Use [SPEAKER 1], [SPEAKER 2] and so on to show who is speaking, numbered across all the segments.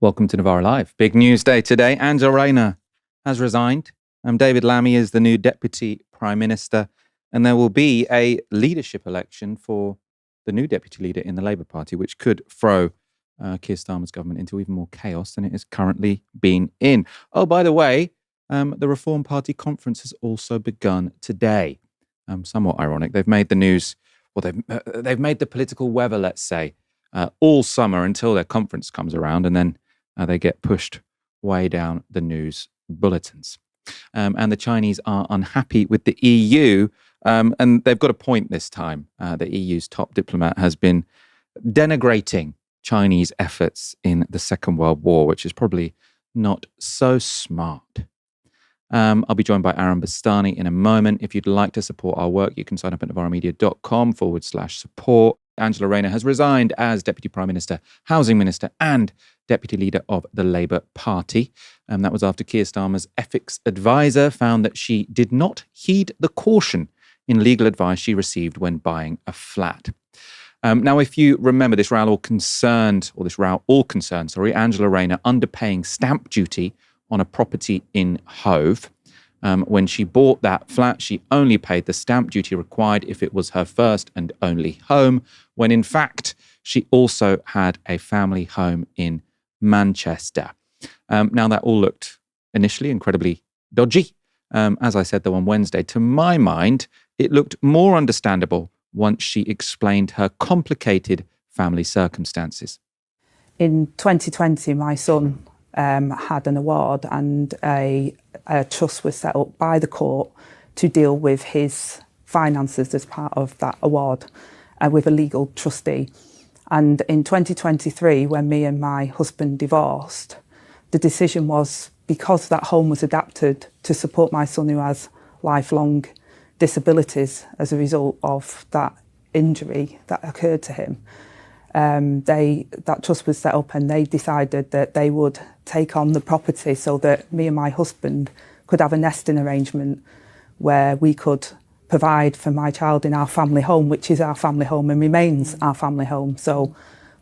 [SPEAKER 1] Welcome to Novara Live. Big news day today. Rayner has resigned. David Lammy is the new Deputy Prime Minister, and there will be a leadership election for the new Deputy Leader in the Labour Party, which could throw Keir Starmer's government into even more chaos than it has currently been in. Oh, by the way, the Reform Party conference has also begun today. Somewhat ironic. They've made the news, well, they've made the political weather, let's say, all summer until their conference comes around, and then they get pushed way down the news bulletins. And the Chinese are unhappy with the EU, and they've got a point this time. The EU's top diplomat has been denigrating Chinese efforts in the Second World War, which is probably not so smart. I'll be joined by Bastani in a moment. If you'd like to support our work, you can sign up at novaramedia.com/support. Rayner has resigned as Deputy Prime Minister, Housing Minister and Deputy Leader of the Labour Party. That was after Keir Starmer's ethics advisor found that she did not heed the caution in legal advice she received when buying a flat. Now, if you remember, this row all concerned Angela Rayner underpaying stamp duty on a property in Hove. When she bought that flat, she only paid the stamp duty required if it was her first and only home, when in fact, she also had a family home in Manchester. Now, that all looked initially incredibly dodgy. As I said, though, on Wednesday, to my mind, it looked more understandable once she explained her complicated family circumstances.
[SPEAKER 2] In 2020, my son had an award, and a trust was set up by the court to deal with his finances as part of that award with a legal trustee. And in 2023, when me and my husband divorced, the decision was, because that home was adapted to support my son who has lifelong disabilities as a result of that injury that occurred to him, that trust was set up, and they decided that they would take on the property so that me and my husband could have a nesting arrangement where we could provide for my child in our family home, which is our family home and remains our family home. So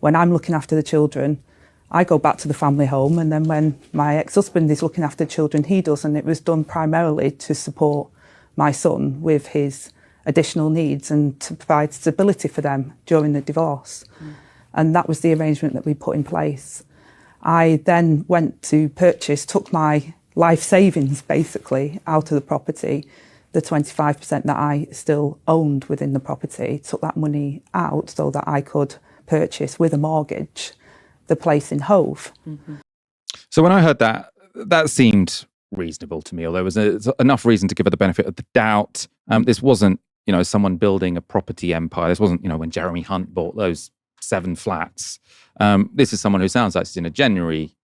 [SPEAKER 2] when I'm looking after the children, I go back to the family home, and then when my ex-husband is looking after the children, he does. And it was done primarily to support my son with his additional needs and to provide stability for them during the divorce. And that was the arrangement that we put in place. I then went to took my life savings basically out of the property, the 25% that I still owned within the property, took that money out so that I could purchase with a mortgage the place in Hove.
[SPEAKER 1] Mm-hmm. So when I heard that, that seemed reasonable to me, or there was enough reason to give her the benefit of the doubt. This wasn't, someone building a property empire. This wasn't, when Jeremy Hunt bought those 7 flats. This is someone who sounds like she's in a genuinely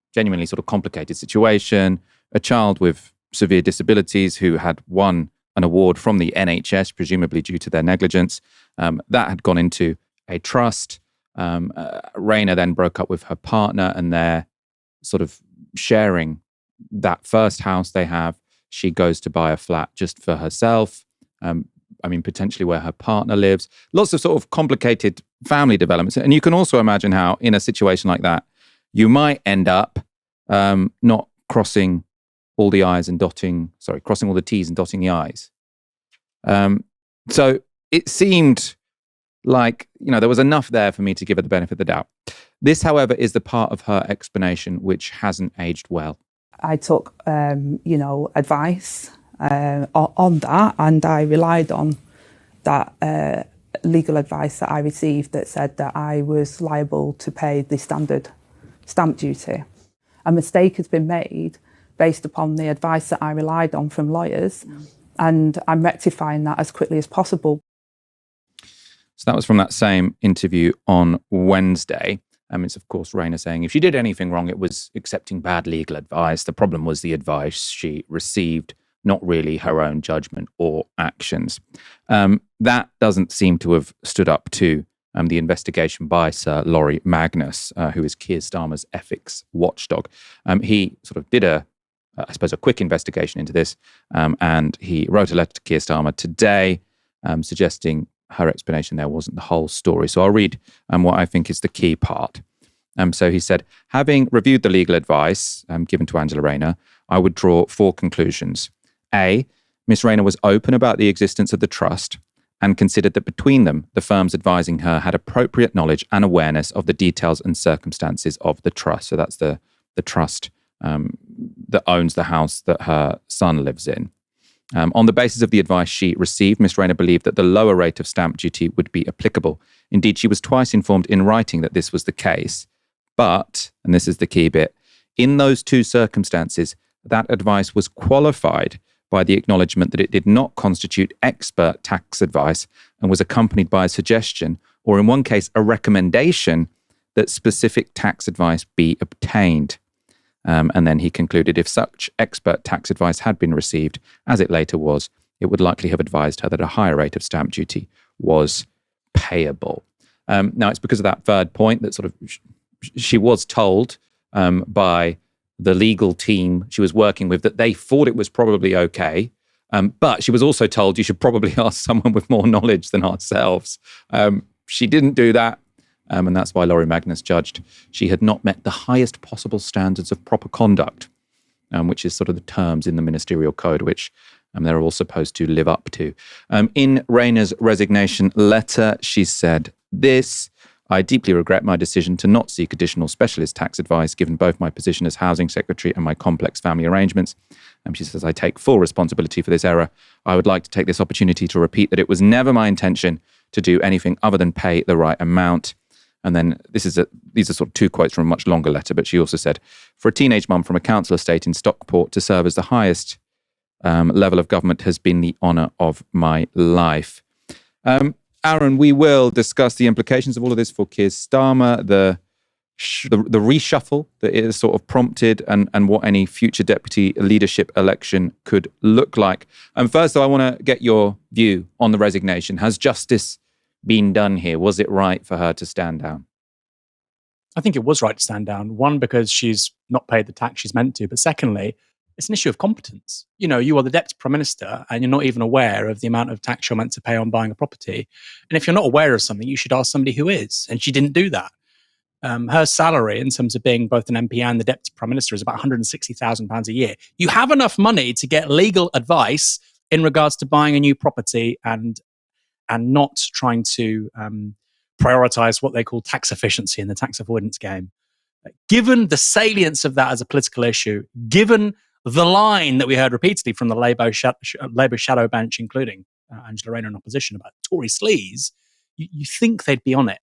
[SPEAKER 1] sort of complicated situation, a child with severe disabilities who had won an award from the NHS, presumably due to their negligence. That had gone into a trust. Rayner then broke up with her partner, and they're sort of sharing that first house they have. She goes to buy a flat just for herself. Potentially where her partner lives. Lots of sort of complicated family developments. And you can also imagine how in a situation like that, you might end up not crossing all the T's and dotting the I's. So it seemed like, there was enough there for me to give her the benefit of the doubt. This, however, is the part of her explanation which hasn't aged well.
[SPEAKER 2] I took, advice on that, and I relied on that legal advice that I received that said that I was liable to pay the standard stamp duty. A mistake has been made based upon the advice that I relied on from lawyers, and I'm rectifying that as quickly as possible.
[SPEAKER 1] So that was from that same interview on Wednesday. It's, of course, Rayner saying if she did anything wrong, it was accepting bad legal advice. The problem was the advice she received, not really her own judgment or actions. That doesn't seem to have stood up to the investigation by Sir Laurie Magnus, who is Keir Starmer's ethics watchdog. He sort of did a quick investigation into this, and he wrote a letter to Keir Starmer today suggesting her explanation there wasn't the whole story. So I'll read what I think is the key part. So he said, having reviewed the legal advice given to Angela Rayner, I would draw 4 conclusions. A, Miss Rayner was open about the existence of the trust and considered that between them, the firms advising her had appropriate knowledge and awareness of the details and circumstances of the trust. So that's the trust that owns the house that her son lives in. On the basis of the advice she received, Miss Rayner believed that the lower rate of stamp duty would be applicable. Indeed, she was twice informed in writing that this was the case. But, and this is the key bit, in those 2 circumstances, that advice was qualified by the acknowledgement that it did not constitute expert tax advice and was accompanied by a suggestion, or in one case, a recommendation that specific tax advice be obtained. And then he concluded if such expert tax advice had been received, as it later was, it would likely have advised her that a higher rate of stamp duty was payable. Now, it's because of that third point that sort of she was told by the legal team she was working with that they thought it was probably okay. But she was also told you should probably ask someone with more knowledge than ourselves. She didn't do that. And that's why Laurie Magnus judged she had not met the highest possible standards of proper conduct, which is sort of the terms in the ministerial code, which they're all supposed to live up to. In Rayner's resignation letter, she said this: I deeply regret my decision to not seek additional specialist tax advice, given both my position as housing secretary and my complex family arrangements. She says, I take full responsibility for this error. I would like to take this opportunity to repeat that it was never my intention to do anything other than pay the right amount. And then these are sort of 2 quotes from a much longer letter, but she also said, for a teenage mum from a council estate in Stockport to serve as the highest level of government has been the honour of my life. Aaron, we will discuss the implications of all of this for Keir Starmer, the reshuffle that it has sort of prompted, and what any future deputy leadership election could look like. And first, I want to get your view on the resignation. Has justice been done here? Was it right for her to stand down?
[SPEAKER 3] I think it was right to stand down. One, because she's not paid the tax she's meant to. But secondly, it's an issue of competence. You know, you are the Deputy Prime Minister and you're not even aware of the amount of tax you're meant to pay on buying a property. And if you're not aware of something, you should ask somebody who is. And she didn't do that. Her salary in terms of being both an MP and the Deputy Prime Minister is about £160,000 a year. You have enough money to get legal advice in regards to buying a new property and not trying to prioritize what they call tax efficiency in the tax avoidance game. Given the salience of that as a political issue, given the line that we heard repeatedly from the Labour shadow bench, including Angela Rayner in opposition, about Tory sleaze, you think they'd be on it.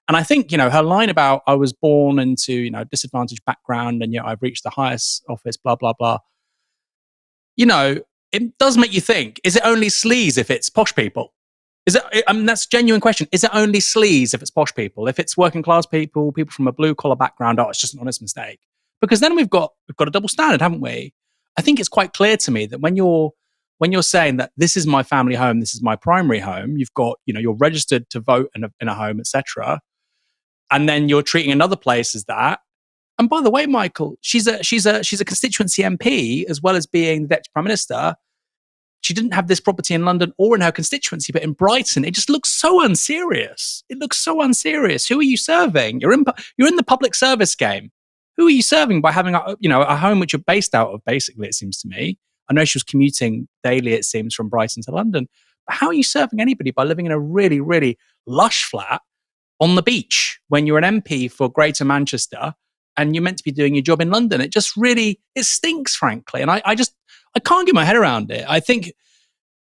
[SPEAKER 3] And I think, her line about I was born into, disadvantaged background and yet I've reached the highest office, blah, blah, blah. It does make you think, is it only sleaze if it's posh people? Is it? That's a genuine question. Is it only sleaze if it's posh people? If it's working class people, people from a blue collar background, it's just an honest mistake. Because then we've got a double standard, haven't we? I think it's quite clear to me that when you're saying that this is my family home, this is my primary home, you've got, you're registered to vote in a home, etc. And then you're treating another place as that. And by the way, Michael, she's a constituency MP as well as being the Deputy Prime Minister. She didn't have this property in London or in her constituency, but in Brighton. It just looks so unserious. It looks so unserious. Who are you serving? You're in the public service game. Who are you serving by having a home which you're based out of? Basically, it seems to me. I know she was commuting daily, it seems, from Brighton to London. But how are you serving anybody by living in a really, really lush flat on the beach when you're an MP for Greater Manchester and you're meant to be doing your job in London? It just really, it stinks, frankly. And I can't get my head around it. I think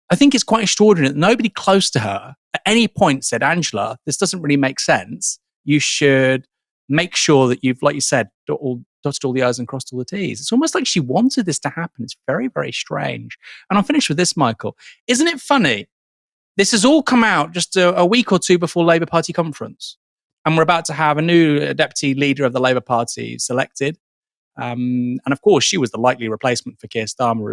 [SPEAKER 3] it's quite extraordinary that nobody close to her at any point said, Angela, this doesn't really make sense. You should make sure that you've, like you said, dotted all the I's and crossed all the T's. It's almost like she wanted this to happen. It's very, very strange. And I'll finish with this, Michael. Isn't it funny? This has all come out just a week or two before Labour Party conference. And we're about to have a new deputy leader of the Labour Party selected. And of course, she was the likely replacement for Keir Starmer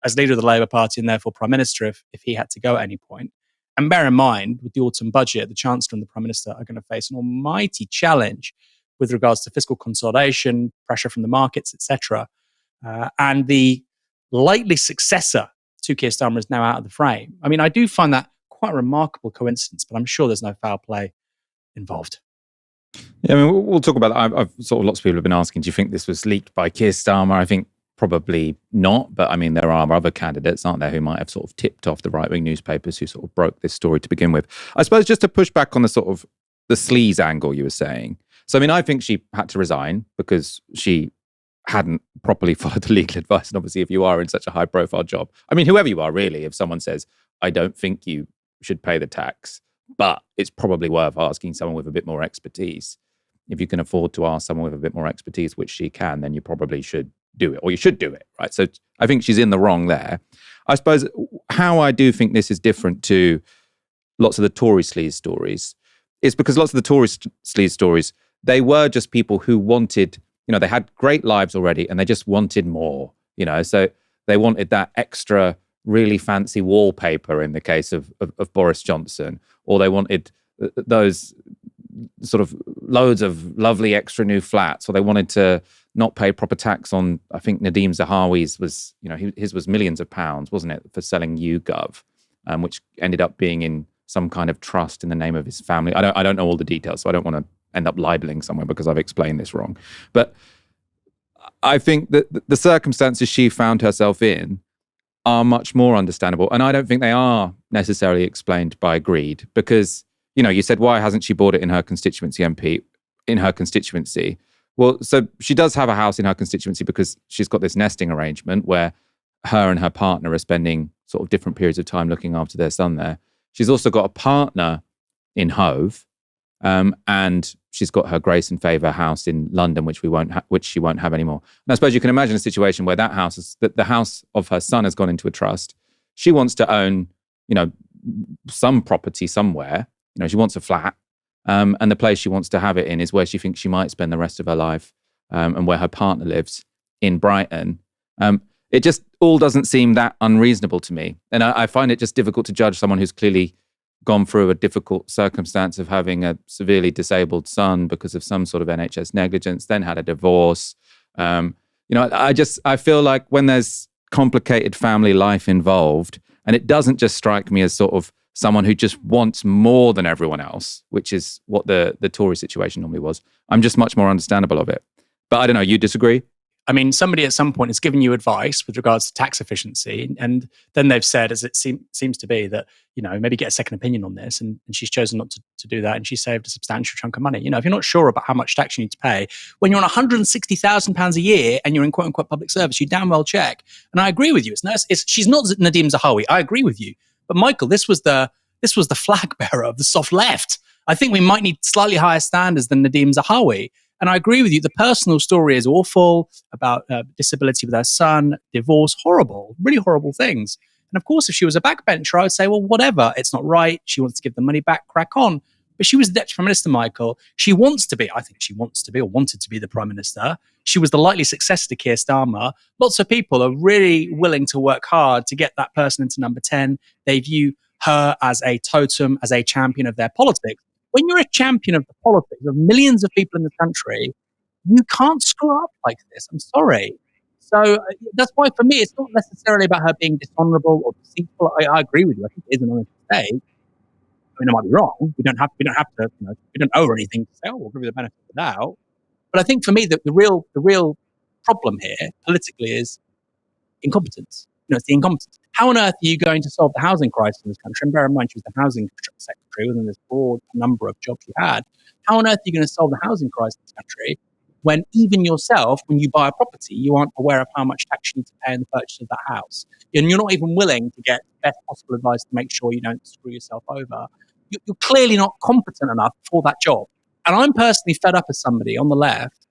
[SPEAKER 3] as leader of the Labour Party and therefore Prime Minister if he had to go at any point. And bear in mind, with the autumn budget, the Chancellor and the Prime Minister are going to face an almighty challenge with regards to fiscal consolidation, pressure from the markets, etc. And the likely successor to Keir Starmer is now out of the frame. I mean, I do find that quite a remarkable coincidence, but I'm sure there's no foul play involved.
[SPEAKER 1] Yeah, I mean, we'll talk about that. I've sort of lots of people have been asking, do you think this was leaked by Keir Starmer? I think probably not, but I mean, there are other candidates, aren't there, who might have sort of tipped off the right-wing newspapers who sort of broke this story to begin with. I suppose just to push back on the sort of the sleaze angle you were saying. So, I mean, I think she had to resign because she hadn't properly followed the legal advice. And obviously, if you are in such a high-profile job, I mean, whoever you are, really, if someone says, I don't think you should pay the tax, but it's probably worth asking someone with a bit more expertise. If you can afford to ask someone with a bit more expertise, which she can, then you probably should do it, or you should do it, right? So I think she's in the wrong there. I suppose how I do think this is different to lots of the Tory sleaze stories is because lots of the Tory sleaze stories, they were just people who wanted, they had great lives already and they just wanted more, so they wanted that extra really fancy wallpaper in the case of Boris Johnson, or they wanted those sort of loads of lovely extra new flats, or they wanted to not pay proper tax on, I think Nadeem Zahawi's was, his was millions of pounds, wasn't it, for selling YouGov, which ended up being in some kind of trust in the name of his family. I don't know all the details, so I don't want to end up libeling someone because I've explained this wrong. But I think that the circumstances she found herself in are much more understandable. And I don't think they are necessarily explained by greed because, you said, why hasn't she bought it in her constituency, MP, in her constituency? Well, so she does have a house in her constituency because she's got this nesting arrangement where her and her partner are spending sort of different periods of time looking after their son there. She's also got a partner in Hove, and she's got her Grace and Favour house in London, which she won't have anymore. And I suppose you can imagine a situation where the house of her son has gone into a trust. She wants to own, some property somewhere. She wants a flat, and the place she wants to have it in is where she thinks she might spend the rest of her life, and where her partner lives in Brighton. It just all doesn't seem that unreasonable to me. And I find it just difficult to judge someone who's clearly gone through a difficult circumstance of having a severely disabled son because of some sort of NHS negligence, then had a divorce. I feel like when there's complicated family life involved, and it doesn't just strike me as sort of someone who just wants more than everyone else, which is what the Tory situation normally was. I'm just much more understandable of it. But I don't know, you disagree?
[SPEAKER 3] I mean, somebody at some point has given you advice with regards to tax efficiency, and then they've said, as it seems to be, that, maybe get a second opinion on this, and she's chosen not to do that, and she saved a substantial chunk of money. If you're not sure about how much tax you need to pay, when you're on £160,000 a year and you're in quote-unquote public service, you damn well check. And I agree with you. She's not Nadeem Zahawi. I agree with you. But Michael, this was the flag bearer of the soft left. I think we might need slightly higher standards than Nadeem Zahawi. And I agree with you. The personal story is awful about disability with her son, divorce, horrible, really horrible things. And of course, if she was a backbencher, I would say, well, whatever. It's not right. She wants to give the money back, crack on. But she was the Deputy Prime Minister, Michael. She wants to be, I think she wants to be or wanted to be the Prime Minister. She was the likely successor to Keir Starmer. Lots of people are really willing to work hard to get that person into number 10. They view her as a totem, as a champion of their politics. When you're a champion of the politics of millions of people in the country, you can't screw up like this. I'm sorry. So that's why, for me, it's not necessarily about her being dishonourable or deceitful. I agree with you. I think it is an honest mistake. I mean, I might be wrong. We don't have to. We don't owe her anything to say, "Oh, we'll give you the benefit of the doubt." But I think for me, the real problem here politically is incompetence. It's the incompetence. How on earth are you going to solve the housing crisis in this country? And bear in mind, she was the housing secretary within this broad number of jobs she had. How on earth are you going to solve the housing crisis in this country when even yourself, when you buy a property, you aren't aware of how much tax you need to pay in the purchase of that house? And you're not even willing to get the best possible advice to make sure you don't screw yourself over. You're clearly not competent enough for that job. And I'm personally fed up as somebody on the left,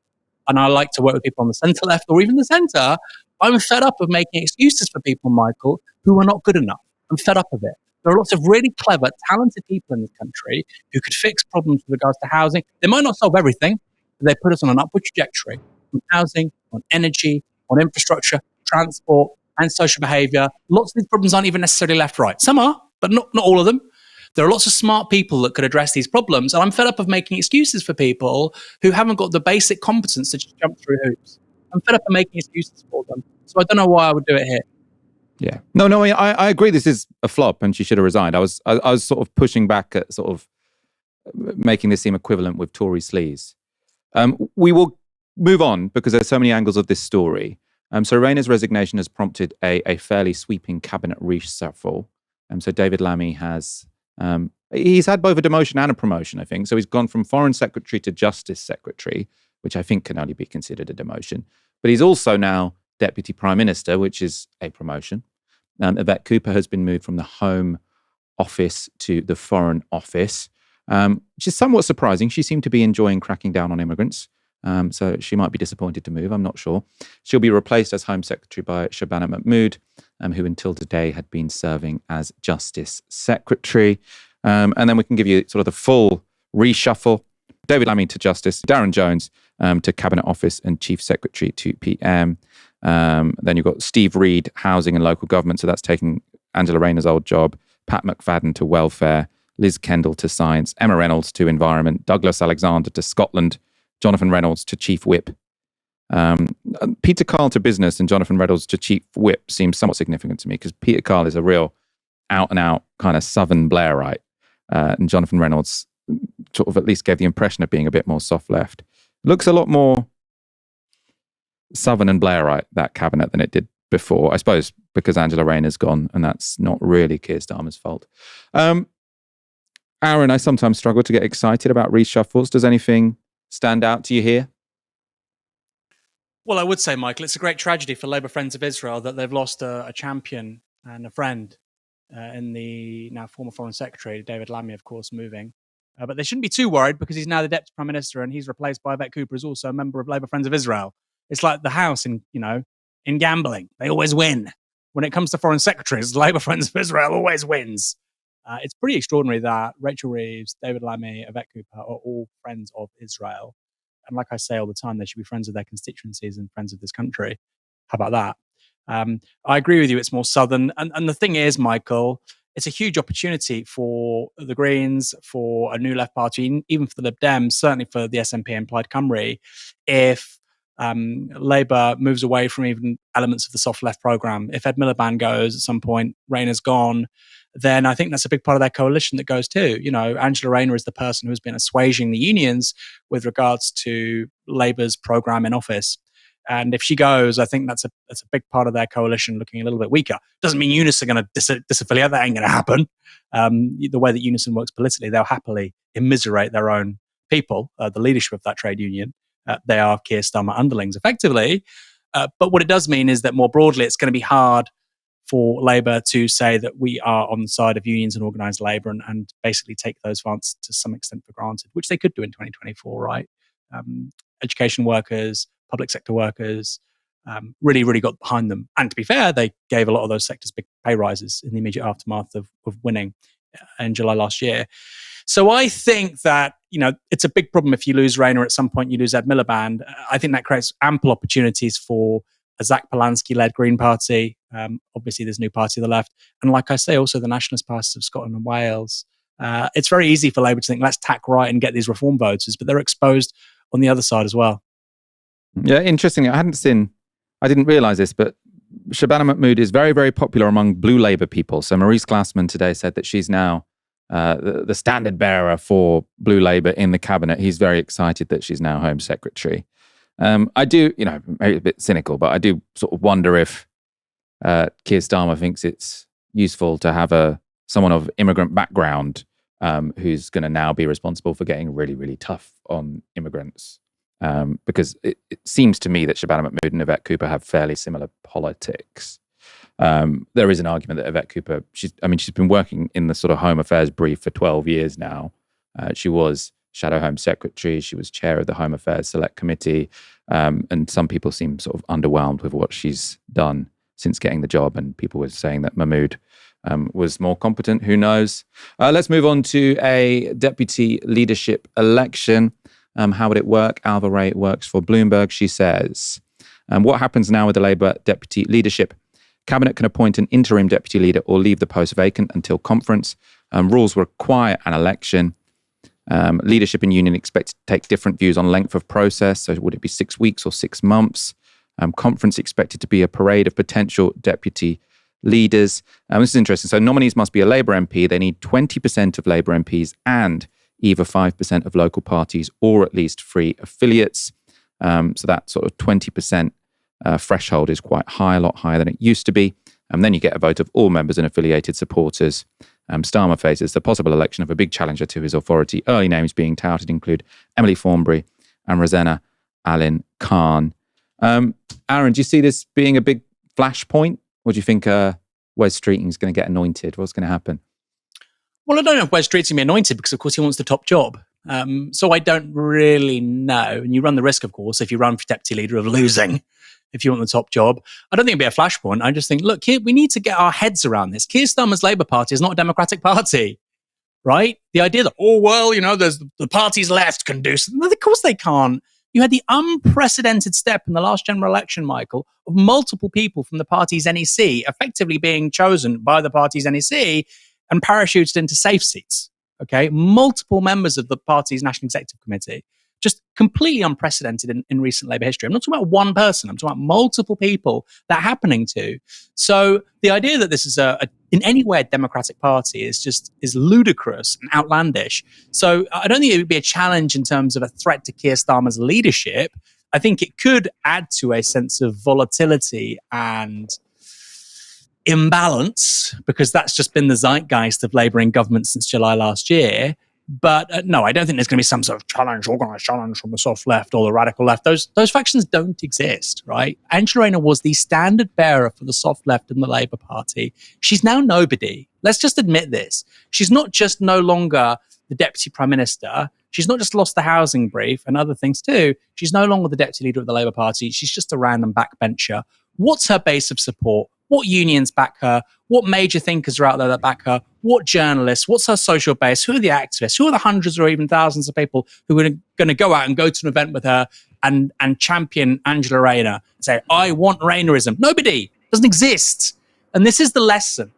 [SPEAKER 3] and I like to work with people on the centre left or even the centre. I'm fed up of making excuses for people, Michael, who are not good enough. I'm fed up of it. There are lots of really clever, talented people in this country who could fix problems with regards to housing. They might not solve everything, but they put us on an upward trajectory on housing, on energy, on infrastructure, transport, and social behaviour. Lots of these problems aren't even necessarily left-right. Some are, but not all of them. There are lots of smart people that could address these problems, and I'm fed up of making excuses for people who haven't got the basic competence to just jump through hoops. I'm fed up of making excuses for them. So I don't know why I would do it here.
[SPEAKER 1] Yeah. No, I agree this is a flop and she should have resigned. I was sort of pushing back at sort of making this seem equivalent with Tory sleaze. We will move on because there's so many angles of this story. So Rayner's resignation has prompted a fairly sweeping cabinet reshuffle. So David Lammy has, he's had both a demotion and a promotion, I think. So he's gone from Foreign Secretary to Justice Secretary, which I think can only be considered a demotion. But he's also now Deputy Prime Minister, which is a promotion. Yvette Cooper has been moved from the Home Office to the Foreign Office, which is somewhat surprising. She seemed to be enjoying cracking down on immigrants. So she might be disappointed to move, I'm not sure. She'll be replaced as Home Secretary by Shabana Mahmood, who until today had been serving as Justice Secretary. And then we can give you sort of the full reshuffle. David Lammy to Justice, Darren Jones to Cabinet Office and Chief Secretary to PM. Then you've got Steve Reed, Housing and Local Government, so that's taking Angela Rayner's old job, Pat McFadden to Welfare, Liz Kendall to Science, Emma Reynolds to Environment, Douglas Alexander to Scotland, Jonathan Reynolds to Chief Whip. Peter Carl to Business and Jonathan Reynolds to Chief Whip seems somewhat significant to me because Peter Carl is a real out-and-out kind of Southern Blairite. And Jonathan Reynolds sort of at least gave the impression of being a bit more soft-left. Looks a lot more Southern and Blairite, that cabinet, than it did before. I suppose because Angela Rayner's gone, and that's not really Keir Starmer's fault. Aaron, I sometimes struggle to get excited about reshuffles. Does anything stand out to you here?
[SPEAKER 3] Well, I would say, Michael, it's a great tragedy for Labour Friends of Israel that they've lost a champion and a friend in the now former Foreign Secretary, David Lammy, of course, moving. But they shouldn't be too worried because he's now the Deputy Prime Minister and he's replaced by Yvette Cooper, who's also a member of Labour Friends of Israel. It's like the house in gambling. They always win. When it comes to foreign secretaries, Labour Friends of Israel always wins. It's pretty extraordinary that Rachel Reeves, David Lammy, Yvette Cooper are all friends of Israel. And like I say all the time, they should be friends of their constituencies and friends of this country. How about that? I agree with you. It's more southern. And the thing is, Michael, it's a huge opportunity for the Greens, for a new left party, even for the Lib Dems, certainly for the SNP and Plaid Cymru, if Labour moves away from even elements of the soft left programme. If Ed Miliband goes at some point, Rayner's gone, then I think that's a big part of their coalition that goes too. Angela Rayner is the person who's been assuaging the unions with regards to Labour's programme in office. And if she goes, I think that's a big part of their coalition looking a little bit weaker. Doesn't mean Unison are going to disaffiliate. That ain't going to happen. The way that Unison works politically, they'll happily immiserate their own people, the leadership of that trade union. They are Keir Starmer underlings, effectively. But what it does mean is that more broadly, it's going to be hard for Labour to say that we are on the side of unions and organised labour and basically take those votes to some extent for granted, which they could do in 2024, right? Education workers, public sector workers really, really got behind them. And to be fair, they gave a lot of those sectors big pay rises in the immediate aftermath of winning in July last year. So I think that, it's a big problem if you lose Rayner at some point, you lose Ed Miliband. I think that creates ample opportunities for a Zach Polanski-led Green Party. Obviously, there's a new party on the left. And like I say, also the nationalist parties of Scotland and Wales. It's very easy for Labour to think, let's tack right and get these reform voters, but they're exposed on the other side as well.
[SPEAKER 1] Yeah, interesting. I didn't realise this, but Shabana Mahmood is very, very popular among blue Labour people. So Maurice Glassman today said that she's now the standard bearer for blue Labour in the cabinet. He's very excited that she's now Home Secretary. I do, maybe a bit cynical, but I do sort of wonder if Keir Starmer thinks it's useful to have someone of immigrant background who's going to now be responsible for getting really, really tough on immigrants. Because it seems to me that Shabana Mahmood and Yvette Cooper have fairly similar politics. There is an argument that Yvette Cooper, she's been working in the sort of Home Affairs brief for 12 years now. She was Shadow Home Secretary. She was chair of the Home Affairs Select Committee. And some people seem sort of underwhelmed with what she's done since getting the job. And people were saying that Mahmood was more competent. Who knows? Let's move on to a deputy leadership election. How would it work? Alva Ray works for Bloomberg. She says, what happens now with the Labour deputy leadership? Cabinet can appoint an interim deputy leader or leave the post vacant until conference. Rules require an election. Leadership and union expected to take different views on length of process. So would it be 6 weeks or 6 months? Conference expected to be a parade of potential deputy leaders. This is interesting. So nominees must be a Labour MP. They need 20% of Labour MPs and either 5% of local parties or at least 3 affiliates. So that sort of 20% threshold is quite high, a lot higher than it used to be. And then you get a vote of all members and affiliated supporters. Starmer faces the possible election of a big challenger to his authority. Early names being touted include Emily Thornberry and Rosanna Allen Khan. Aaron, do you see this being a big flashpoint? Or do you think Wes Streeting is going to get anointed? What's going to happen?
[SPEAKER 3] Well, I don't know if Wes Streeting's going to be anointed because, of course, he wants the top job. So I don't really know. And you run the risk, of course, if you run for deputy leader, of losing if you want the top job. I don't think it'll be a flashpoint. I just think, look, we need to get our heads around this. Keir Starmer's Labour Party is not a democratic party, right? The idea that, there's the parties left can do something. Of course they can't. You had the unprecedented step in the last general election, Michael, of multiple people from the party's NEC effectively being chosen by the party's NEC and parachuted into safe seats. Okay, multiple members of the party's National Executive Committee, just completely unprecedented in recent Labour history. I'm not talking about one person, I'm talking about multiple people that are happening to. So the idea that this is in any way a democratic party is ludicrous and outlandish. So I don't think it would be a challenge in terms of a threat to Keir Starmer's leadership. I think it could add to a sense of volatility and imbalance, because that's just been the zeitgeist of Labour in government since July last year. But no, I don't think there's going to be some sort of challenge, organised challenge from the soft left or the radical left. Those factions don't exist, right? Angela Rayner was the standard bearer for the soft left in the Labour Party. She's now nobody. Let's just admit this. She's not just no longer the Deputy Prime Minister. She's not just lost the housing brief and other things too. She's no longer the Deputy Leader of the Labour Party. She's just a random backbencher. What's her base of support? What unions back her? What major thinkers are out there that back her? What journalists? What's her social base? Who are the activists? Who are the hundreds or even thousands of people who are going to go out and go to an event with her and champion Angela Rayner and say, I want Raynerism? Nobody. Doesn't exist. And this is the lesson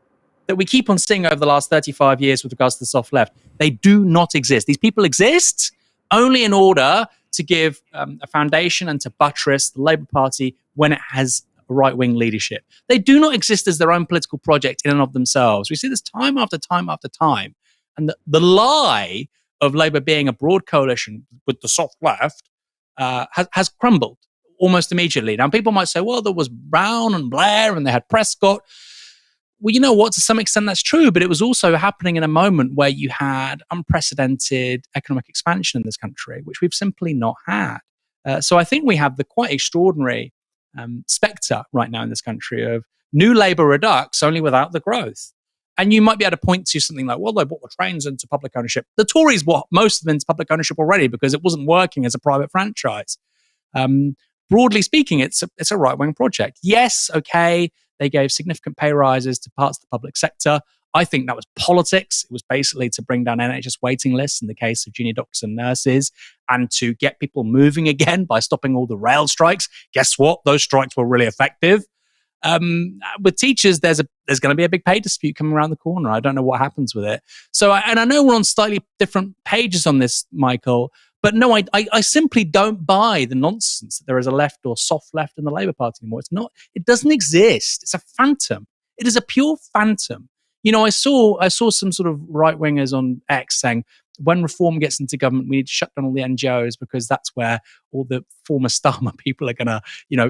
[SPEAKER 3] that we keep on seeing over the last 35 years with regards to the soft left. They do not exist. These people exist only in order to give a foundation and to buttress the Labour Party when it has right-wing leadership. They do not exist as their own political project in and of themselves. We see this time after time after time. And the lie of Labour being a broad coalition with the soft left has crumbled almost immediately. Now, people might say, well, there was Brown and Blair and they had Prescott. Well, you know what? To some extent, that's true. But it was also happening in a moment where you had unprecedented economic expansion in this country, which we've simply not had. So I think we have the quite extraordinary spectre right now in this country of new Labour redux, only without the growth. And you might be able to point to something like, well, they brought the trains into public ownership. The Tories brought most of them into public ownership already because it wasn't working as a private franchise. Broadly speaking, it's a right-wing project. Yes, okay, they gave significant pay rises to parts of the public sector. I think that was politics. It was basically to bring down NHS waiting lists in the case of junior doctors and nurses and to get people moving again by stopping all the rail strikes. Guess what? Those strikes were really effective. With teachers, there's going to be a big pay dispute coming around the corner. I don't know what happens with it. So, and I know we're on slightly different pages on this, Michael, but no, I simply don't buy the nonsense that there is a left or soft left in the Labour Party anymore. It's not. It doesn't exist. It's a phantom. It is a pure phantom. You know, I saw some sort of right-wingers on X saying, when reform gets into government, we need to shut down all the NGOs because that's where all the former Starmer people are going to,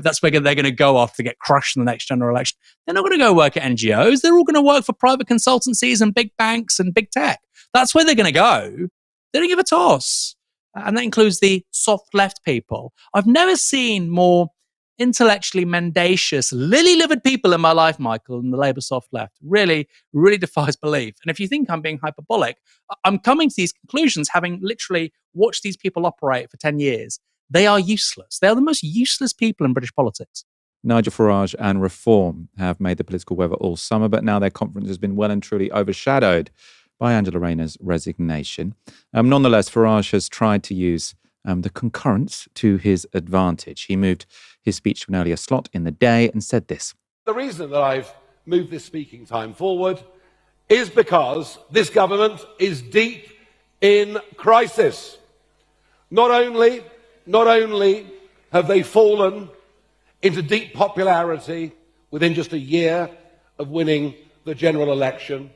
[SPEAKER 3] that's where they're going to go after they get crushed in the next general election. They're not going to go work at NGOs. They're all going to work for private consultancies and big banks and big tech. That's where they're going to go. They don't give a toss. And that includes the soft left people. I've never seen more intellectually mendacious, lily-livered people in my life, Michael, than the Labour soft left. Really, really defies belief. And if you think I'm being hyperbolic, I'm coming to these conclusions having literally watched these people operate for 10 years. They are useless. They are the most useless people in British politics.
[SPEAKER 1] Nigel Farage and Reform have made the political weather all summer, but now their conference has been well and truly overshadowed by Angela Rayner's resignation. Nonetheless, Farage has tried to use the concurrence to his advantage. He moved his speech to an earlier slot in the day and said this.
[SPEAKER 4] The reason that I've moved this speaking time forward is because this government is deep in crisis. Not only have they fallen into deep popularity within just a year of winning the general election,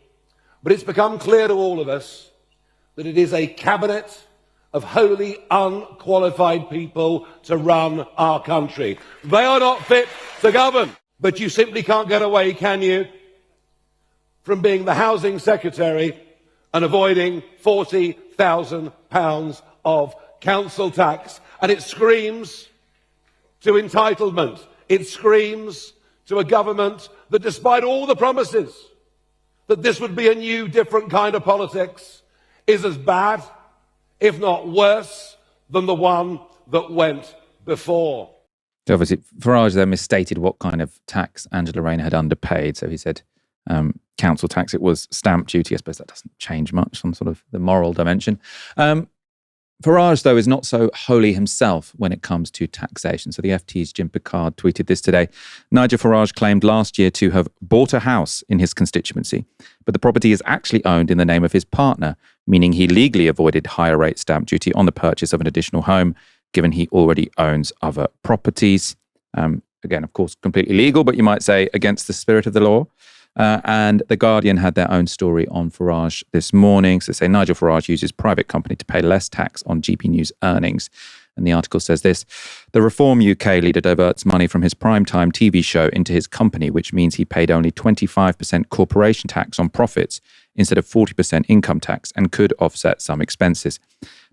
[SPEAKER 4] but it's become clear to all of us that it is a cabinet of wholly unqualified people to run our country. They are not fit to govern. But you simply can't get away, can you, from being the housing secretary and avoiding £40,000 of council tax. And it screams to entitlement. It screams to a government that, despite all the promises that this would be a new, different kind of politics, is as bad, if not worse, than the one that went before.
[SPEAKER 1] So obviously, Farage there misstated what kind of tax Angela Rayner had underpaid. So he said council tax, it was stamp duty. I suppose that doesn't change much on sort of the moral dimension. Farage, though, is not so holy himself when it comes to taxation. So the FT's Jim Picard tweeted this today. Nigel Farage claimed last year to have bought a house in his constituency, but the property is actually owned in the name of his partner, meaning he legally avoided higher rate stamp duty on the purchase of an additional home, given he already owns other properties. Again, of course, completely legal, but you might say against the spirit of the law. And The Guardian had their own story on Farage this morning. So they say Nigel Farage uses private company to pay less tax on GB News earnings. And the article says this: the Reform UK leader diverts money from his primetime TV show into his company, which means he paid only 25% corporation tax on profits instead of 40% income tax, and could offset some expenses.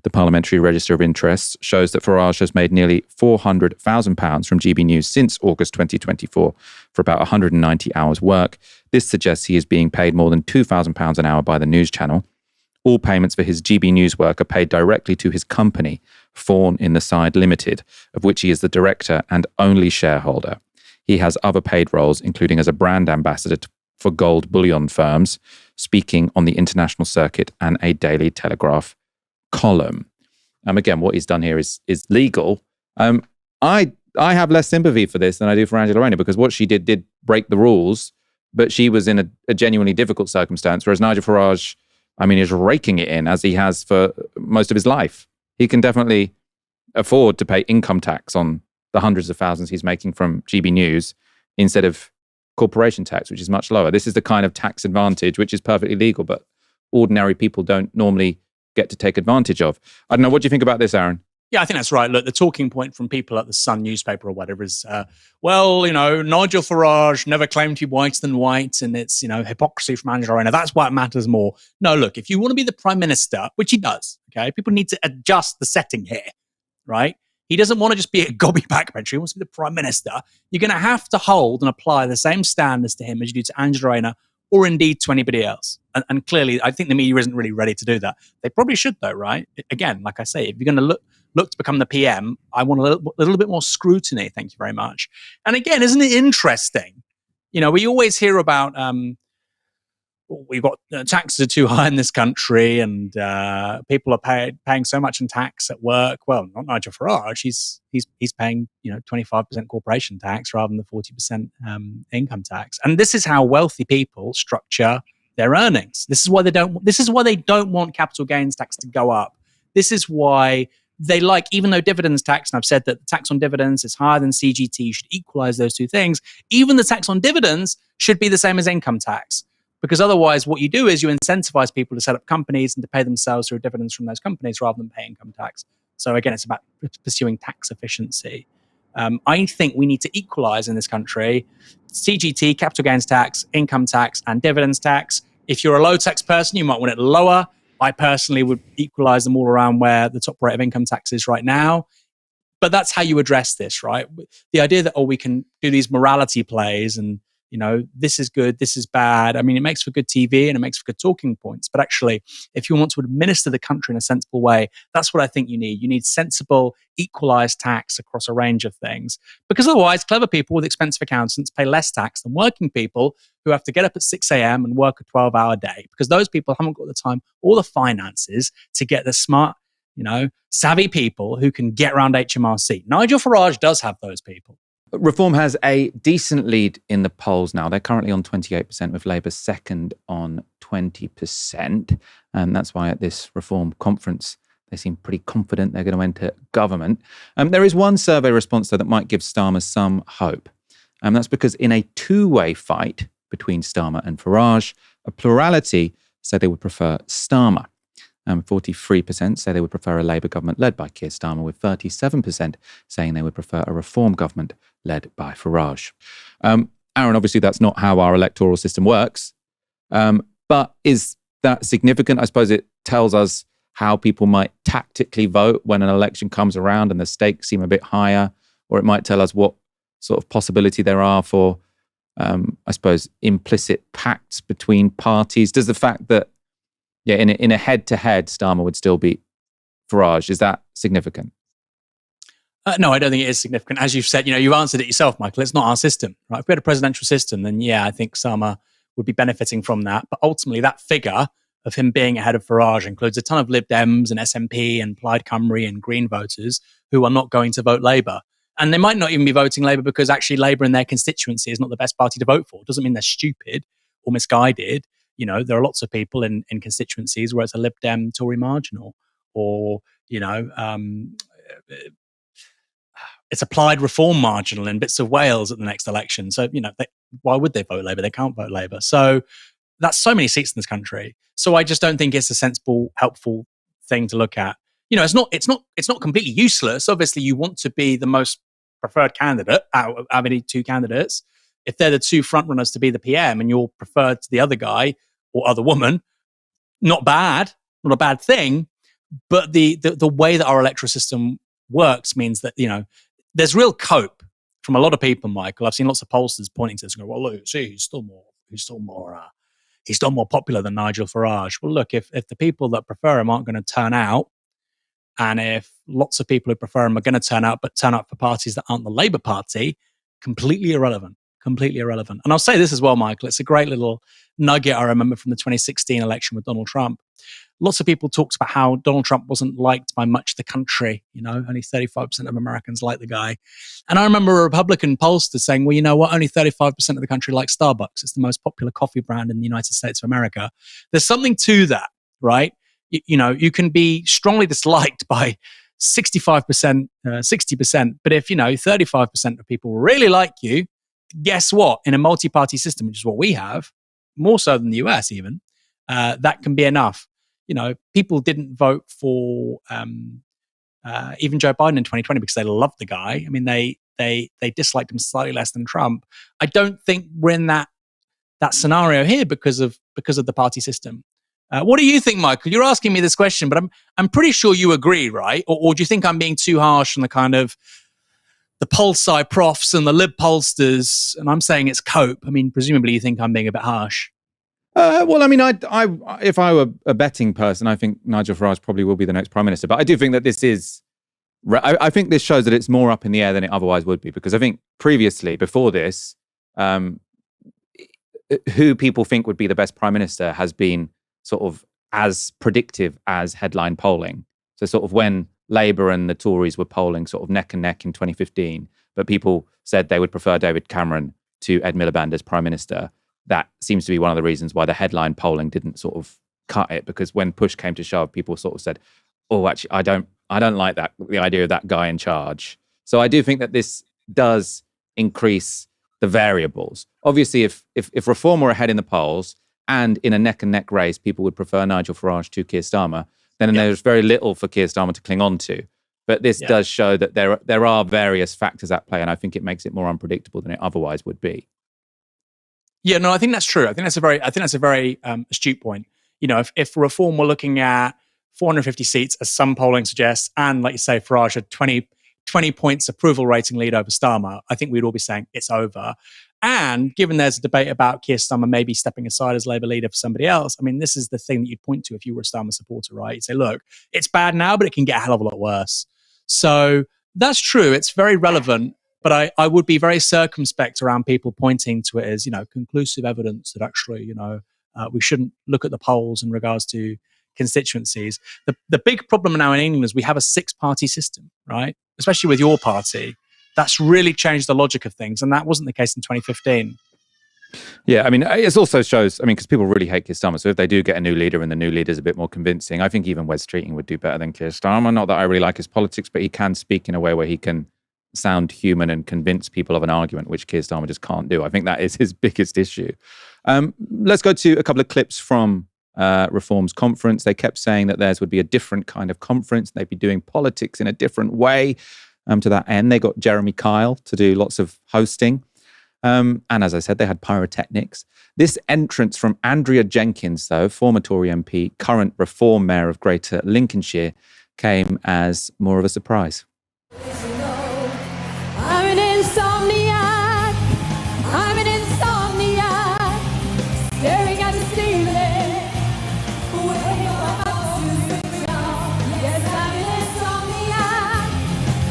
[SPEAKER 1] The Parliamentary Register of Interests shows that Farage has made nearly £400,000 from GB News since August 2024 for about 190 hours work. This suggests he is being paid more than £2,000 an hour by the news channel. All payments for his GB News work are paid directly to his company, Fawn in the Side Limited, of which he is the director and only shareholder. He has other paid roles, including as a brand ambassador for gold bullion firms, speaking on the international circuit, and a Daily Telegraph column. Again, what he's done here is legal. I have less sympathy for this than I do for Angela Rayner, because what she did break the rules, but she was in a genuinely difficult circumstance, whereas Nigel Farage, is raking it in, as he has for most of his life. He can definitely afford to pay income tax on the hundreds of thousands he's making from GB News instead of corporation tax, which is much lower. This is the kind of tax advantage which is perfectly legal, but ordinary people don't normally get to take advantage of. I don't know. What do you think about this, Aaron?
[SPEAKER 3] Yeah, I think that's right. Look, the talking point from people at the Sun newspaper or whatever is, Nigel Farage never claimed to be whiter than white, and it's, hypocrisy from Angela Rayner. That's why it matters more. No, look, if you want to be the Prime Minister, which he does, okay, people need to adjust the setting here, right? He doesn't want to just be a gobby backbencher. He wants to be the Prime Minister. You're going to have to hold and apply the same standards to him as you do to Angela Rayner, or indeed to anybody else. And clearly, I think the media isn't really ready to do that. They probably should, though, right? Again, like I say, if you're going to look to become the PM, I want a little bit more scrutiny. Thank you very much. And again, isn't it interesting? We always hear about we've got taxes are too high in this country, and people are paying so much in tax at work. Well, not Nigel Farage. He's paying 25% corporation tax rather than the 40% income tax. And this is how wealthy people structure their earnings. This is why they don't want capital gains tax to go up. This is why they even though dividends tax, and I've said that the tax on dividends is higher than CGT, you should equalize those two things. Even the tax on dividends should be the same as income tax. Because otherwise, what you do is you incentivize people to set up companies and to pay themselves through dividends from those companies rather than pay income tax. So again, it's about pursuing tax efficiency. I think we need to equalize in this country CGT, capital gains tax, income tax, and dividends tax. If you're a low tax person, you might want it lower. I personally would equalize them all around where the top rate of income tax is right now. But that's how you address this, right? The idea that, we can do these morality plays and, this is good, this is bad. It makes for good TV and it makes for good talking points. But actually, if you want to administer the country in a sensible way, that's what I think you need. You need sensible, equalized tax across a range of things. Because otherwise, clever people with expensive accountants pay less tax than working people who have to get up at 6 a.m. and work a 12-hour day. Because those people haven't got the time or the finances to get the smart, savvy people who can get around HMRC. Nigel Farage does have those people.
[SPEAKER 1] Reform has a decent lead in the polls now. They're currently on 28%, with Labour second on 20%. And that's why at this Reform conference, they seem pretty confident they're going to enter government. There is one survey response, though, that might give Starmer some hope. That's because in a two-way fight between Starmer and Farage, a plurality said they would prefer Starmer. 43% say they would prefer a Labour government led by Keir Starmer, with 37% saying they would prefer a Reform government led by Farage. Aaron, obviously that's not how our electoral system works, but is that significant? I suppose it tells us how people might tactically vote when an election comes around and the stakes seem a bit higher, or it might tell us what sort of possibility there are for, I suppose, implicit pacts between parties. Does the fact that, in a head-to-head, Starmer would still beat Farage, is that significant?
[SPEAKER 3] No, I don't think it is significant. As you've said, you've answered it yourself, Michael. It's not our system, right? If we had a presidential system, then I think Starmer would be benefiting from that. But ultimately, that figure of him being ahead of Farage includes a ton of Lib Dems and SNP and Plaid Cymru and Green voters who are not going to vote Labour. And they might not even be voting Labour because actually Labour in their constituency is not the best party to vote for. It doesn't mean they're stupid or misguided. There are lots of people in constituencies where it's a Lib Dem Tory marginal, or, it's applied Reform marginal in bits of Wales at the next election. So, why would they vote Labour? They can't vote Labour. So that's so many seats in this country. So I just don't think it's a sensible, helpful thing to look at. It's not completely useless. Obviously, you want to be the most preferred candidate out of any two candidates. If they're the two frontrunners to be the PM and you're preferred to the other guy or other woman, not bad, not a bad thing. But the way that our electoral system works means that, there's real cope from a lot of people, Michael. I've seen lots of pollsters pointing to this and go, well, look, see, he's still more popular than Nigel Farage. Well, look, if the people that prefer him aren't going to turn out, and if lots of people who prefer him are going to turn out, but turn out for parties that aren't the Labour Party, completely irrelevant. And I'll say this as well, Michael. It's a great little nugget I remember from the 2016 election with Donald Trump. Lots of people talked about how Donald Trump wasn't liked by much of the country. Only 35% of Americans like the guy. And I remember a Republican pollster saying, well, you know what? Only 35% of the country likes Starbucks. It's the most popular coffee brand in the United States of America. There's something to that, right? You can be strongly disliked by 65%, 60%. But if, 35% of people really like you, guess what? In a multi-party system, which is what we have, more so than the US even, that can be enough. People didn't vote for even Joe Biden in 2020 because they loved the guy. I mean, they disliked him slightly less than Trump. I don't think we're in that scenario here because of the party system. What do you think, Michael? You're asking me this question, but I'm pretty sure you agree, right? Or do you think I'm being too harsh on the kind of the poll sci profs and the lib pollsters, and I'm saying it's cope? I mean, presumably you think I'm being a bit harsh.
[SPEAKER 1] Well, I mean, if I were a betting person, I think Nigel Farage probably will be the next prime minister. But I do think that this is, I think this shows that it's more up in the air than it otherwise would be. Because I think previously, before this, who people think would be the best prime minister has been sort of as predictive as headline polling. So sort of when Labour and the Tories were polling sort of neck and neck in 2015, but people said they would prefer David Cameron to Ed Miliband as prime minister. That seems to be one of the reasons why the headline polling didn't sort of cut it, because when push came to shove, people sort of said, oh, actually, I don't like that, the idea of that guy in charge. So I do think that this does increase the variables. Obviously, if Reform were ahead in the polls and in a neck and neck race, people would prefer Nigel Farage to Keir Starmer, then there's very little for Keir Starmer to cling on to. But this does show that there are various factors at play, and I think it makes it more unpredictable than it otherwise would be.
[SPEAKER 3] Yeah, no, I think that's true. I think that's a very astute point. If Reform were looking at 450 seats, as some polling suggests, and like you say, Farage had 20 points approval rating lead over Starmer, I think we'd all be saying it's over. And given there's a debate about Keir Starmer maybe stepping aside as Labour leader for somebody else, I mean, this is the thing that you'd point to if you were a Starmer supporter, right? You'd say, look, it's bad now, but it can get a hell of a lot worse. So that's true. It's very relevant. But I would be very circumspect around people pointing to it as, conclusive evidence that actually, we shouldn't look at the polls in regards to constituencies. The big problem now in England is we have a 6-party system, right? Especially with your party. That's really changed the logic of things. And that wasn't the case in 2015.
[SPEAKER 1] Yeah, I mean, it also shows, because people really hate Keir Starmer. So if they do get a new leader and the new leader's a bit more convincing, I think even Wes Streeting would do better than Keir Starmer. Not that I really like his politics, but he can speak in a way where he can sound human and convince people of an argument, which Keir Starmer just can't do. I think that is his biggest issue. Let's go to a couple of clips from reforms conference. They kept saying that theirs would be a different kind of conference. They'd be doing politics in a different way. To that end, they got Jeremy Kyle to do lots of hosting. And as I said, they had pyrotechnics. This entrance from Andrea Jenkins, though, former Tory MP, current Reform Mayor of Greater Lincolnshire, came as more of a surprise.
[SPEAKER 5] I'm an insomniac. I'm an insomniac. Staring at the ceiling. Waiting for my boss to switch off. Yes, I'm an insomniac.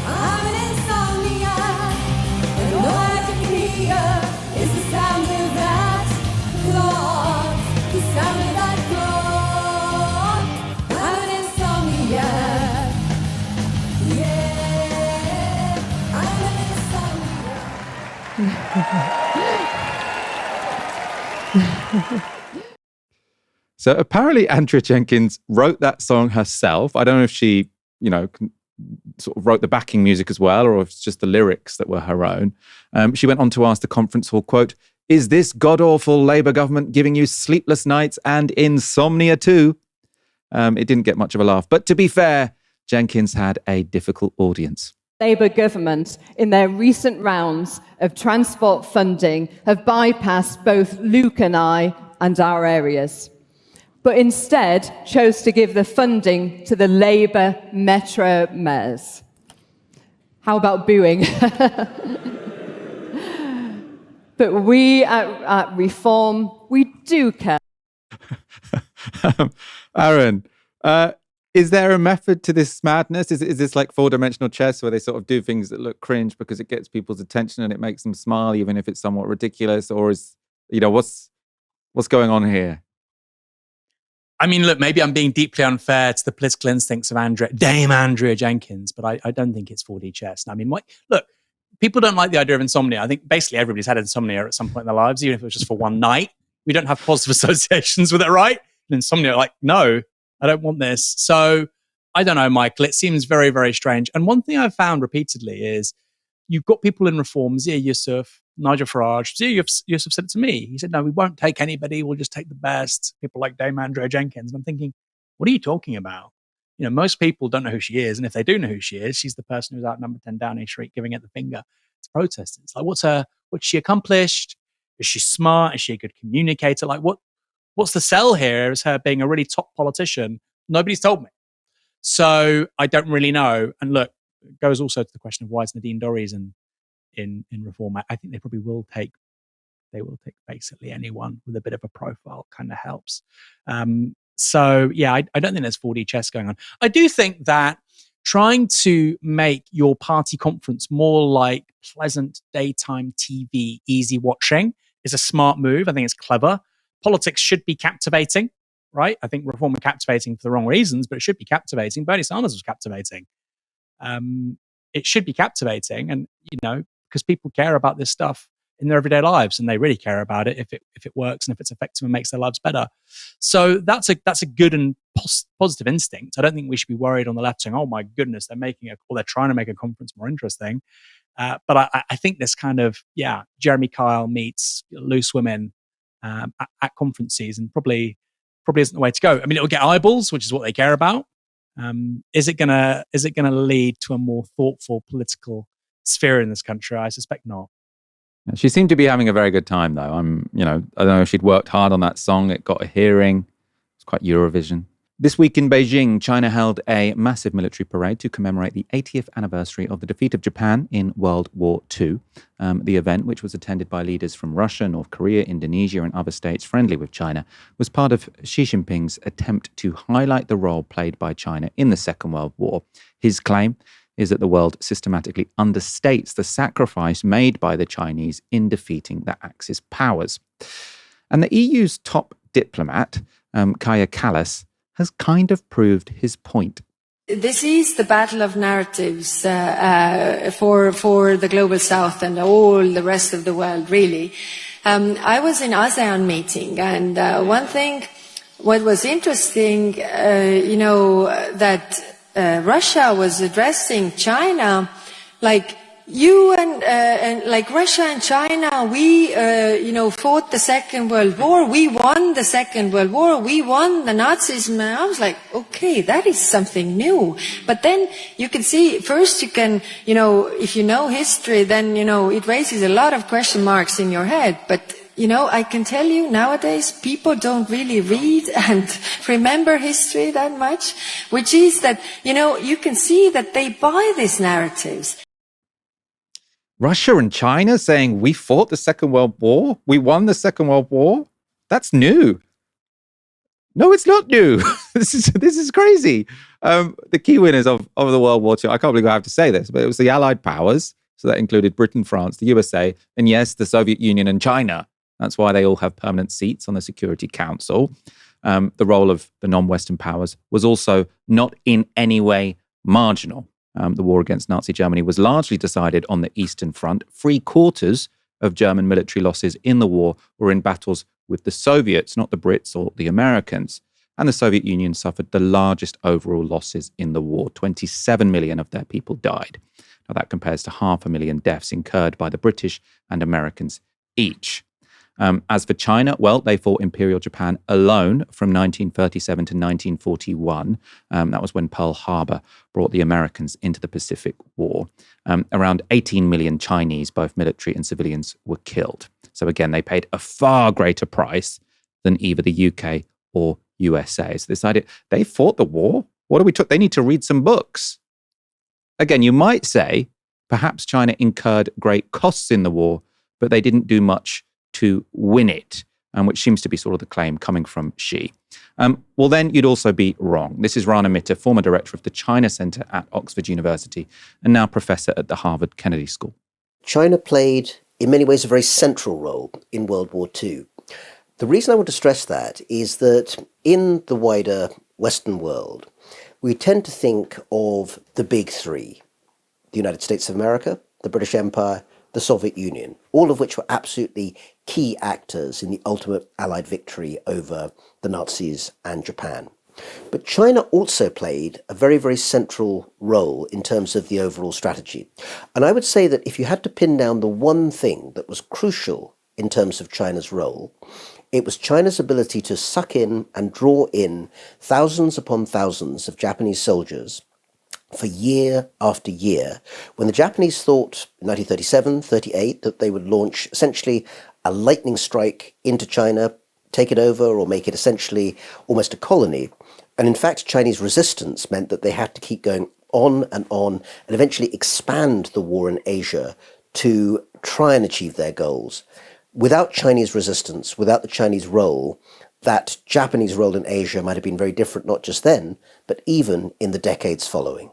[SPEAKER 5] I'm an insomniac. And all I can hear is the sound of that clock. The sound of that clock. I'm an insomniac. Yeah, I'm an insomniac.
[SPEAKER 1] So apparently Andrea Jenkins wrote that song herself. I don't know if she, sort of wrote the backing music as well, or if it's just the lyrics that were her own. She went on to ask the conference hall, quote, "Is this god-awful Labour government giving you sleepless nights and insomnia too?" It didn't get much of a laugh. But to be fair, Jenkins had a difficult audience.
[SPEAKER 6] Labour government, in their recent rounds of transport funding, have bypassed both Luke and I and our areas, but instead chose to give the funding to the Labour Metro mayors. How about booing? But we at Reform, we do care.
[SPEAKER 1] Aaron, is there a method to this madness? Is this like four-dimensional chess where they sort of do things that look cringe because it gets people's attention and it makes them smile, even if it's somewhat ridiculous? Or is, what's going on here?
[SPEAKER 3] I mean, look, maybe I'm being deeply unfair to the political instincts of Dame Andrea Jenkins, but I don't think it's 4D chess. I mean, look, people don't like the idea of insomnia. I think basically everybody's had insomnia at some point in their lives, even if it was just for one night. We don't have positive associations with it, right? And insomnia, like, no, I don't want this. So I don't know, Michael. It seems very, very strange. And one thing I've found repeatedly is you've got people in Reform, Zia Yusuf, Nigel Farage. Zia Yusuf said it to me. He said, no, we won't take anybody. We'll just take the best. People like Dame Andrea Jenkins. And I'm thinking, what are you talking about? Most people don't know who she is. And if they do know who she is, she's the person who's out number 10 Downing Street giving it the finger to protesters. Like, what's she accomplished? Is she smart? Is she a good communicator? Like, what's the sell here as her being a really top politician? Nobody's told me. So I don't really know. And look, it goes also to the question of why is Nadine Dorries in Reform. I think they probably will take basically anyone with a bit of a profile. Kind of helps. So yeah, I don't think there's 4D chess going on. I do think that trying to make your party conference more like pleasant daytime TV, easy watching is a smart move. I think it's clever. Politics should be captivating, right? I think Reform are captivating for the wrong reasons, but it should be captivating. Bernie Sanders was captivating. It should be captivating, and because people care about this stuff in their everyday lives, and they really care about it if it works and if it's effective and makes their lives better. So that's a good and positive instinct. I don't think we should be worried on the left saying, "Oh my goodness, they're trying to make a conference more interesting." But I think this kind of Jeremy Kyle meets loose women at conferences, and probably isn't the way to go. I mean, it will get eyeballs, which is what they care about. Is it gonna lead to a more thoughtful political sphere in this country? I suspect not.
[SPEAKER 1] She seemed to be having a very good time, though. I don't know if she'd worked hard on that song. It got a hearing. It's quite Eurovision. This week in Beijing, China held a massive military parade to commemorate the 80th anniversary of the defeat of Japan in World War II. The event, which was attended by leaders from Russia, North Korea, Indonesia, and other states friendly with China, was part of Xi Jinping's attempt to highlight the role played by China in the Second World War. His claim is that the world systematically understates the sacrifice made by the Chinese in defeating the Axis powers. And the EU's top diplomat, Kaja Kallas, has kind of proved his point.
[SPEAKER 7] This is the battle of narratives for the global south and all the rest of the world, really. I was in ASEAN meeting, and one thing, what was interesting, that Russia was addressing China like you and like Russia and China, we, fought the Second World War. We won the Second World War. We won the Nazism. And I was like, okay, that is something new. But then you can see, first you can, if you know history, then, it raises a lot of question marks in your head. But I can tell you nowadays people don't really read and remember history that much, which is that, you can see that they buy these narratives.
[SPEAKER 1] Russia and China saying we fought the Second World War? We won the Second World War? That's new. No, it's not new. This is crazy. The key winners of the World War II, I can't believe I have to say this, but it was the Allied powers. So that included Britain, France, the USA, and yes, the Soviet Union and China. That's why they all have permanent seats on the Security Council. The role of the non-Western powers was also not in any way marginal. The war against Nazi Germany was largely decided on the Eastern Front. 3/4 of German military losses in the war were in battles with the Soviets, not the Brits or the Americans. And the Soviet Union suffered the largest overall losses in the war. 27 million of their people died. Now that compares to 500,000 deaths incurred by the British and Americans each. As for China, well, they fought Imperial Japan alone from 1937 to 1941. That was when Pearl Harbor brought the Americans into the Pacific War. Around 18 million Chinese, both military and civilians, were killed. So again, they paid a far greater price than either the UK or USA. So this idea, they fought the war? What do we took? They need to read some books. Again, you might say, perhaps China incurred great costs in the war, but they didn't do much to win it, which seems to be sort of the claim coming from Xi. Well, then you'd also be wrong. This is Rayner, former director of the China Center at Oxford University and now professor at the Harvard Kennedy School.
[SPEAKER 8] China played, in many ways, a very central role in World War II. The reason I want to stress that is that in the wider Western world, we tend to think of the big three: the United States of America, the British Empire, the Soviet Union, all of which were absolutely key actors in the ultimate Allied victory over the Nazis and Japan. But China also played a very, very central role in terms of the overall strategy. And I would say that if you had to pin down the one thing that was crucial in terms of China's role, it was China's ability to suck in and draw in thousands upon thousands of Japanese soldiers for year after year, when the Japanese thought in 1937, 38, that they would launch essentially a lightning strike into China, take it over or make it essentially almost a colony. And in fact, Chinese resistance meant that they had to keep going on and eventually expand the war in Asia to try and achieve their goals. Without Chinese resistance, without the Chinese role, that Japanese role in Asia might have been very different, not just then, but even in the decades following.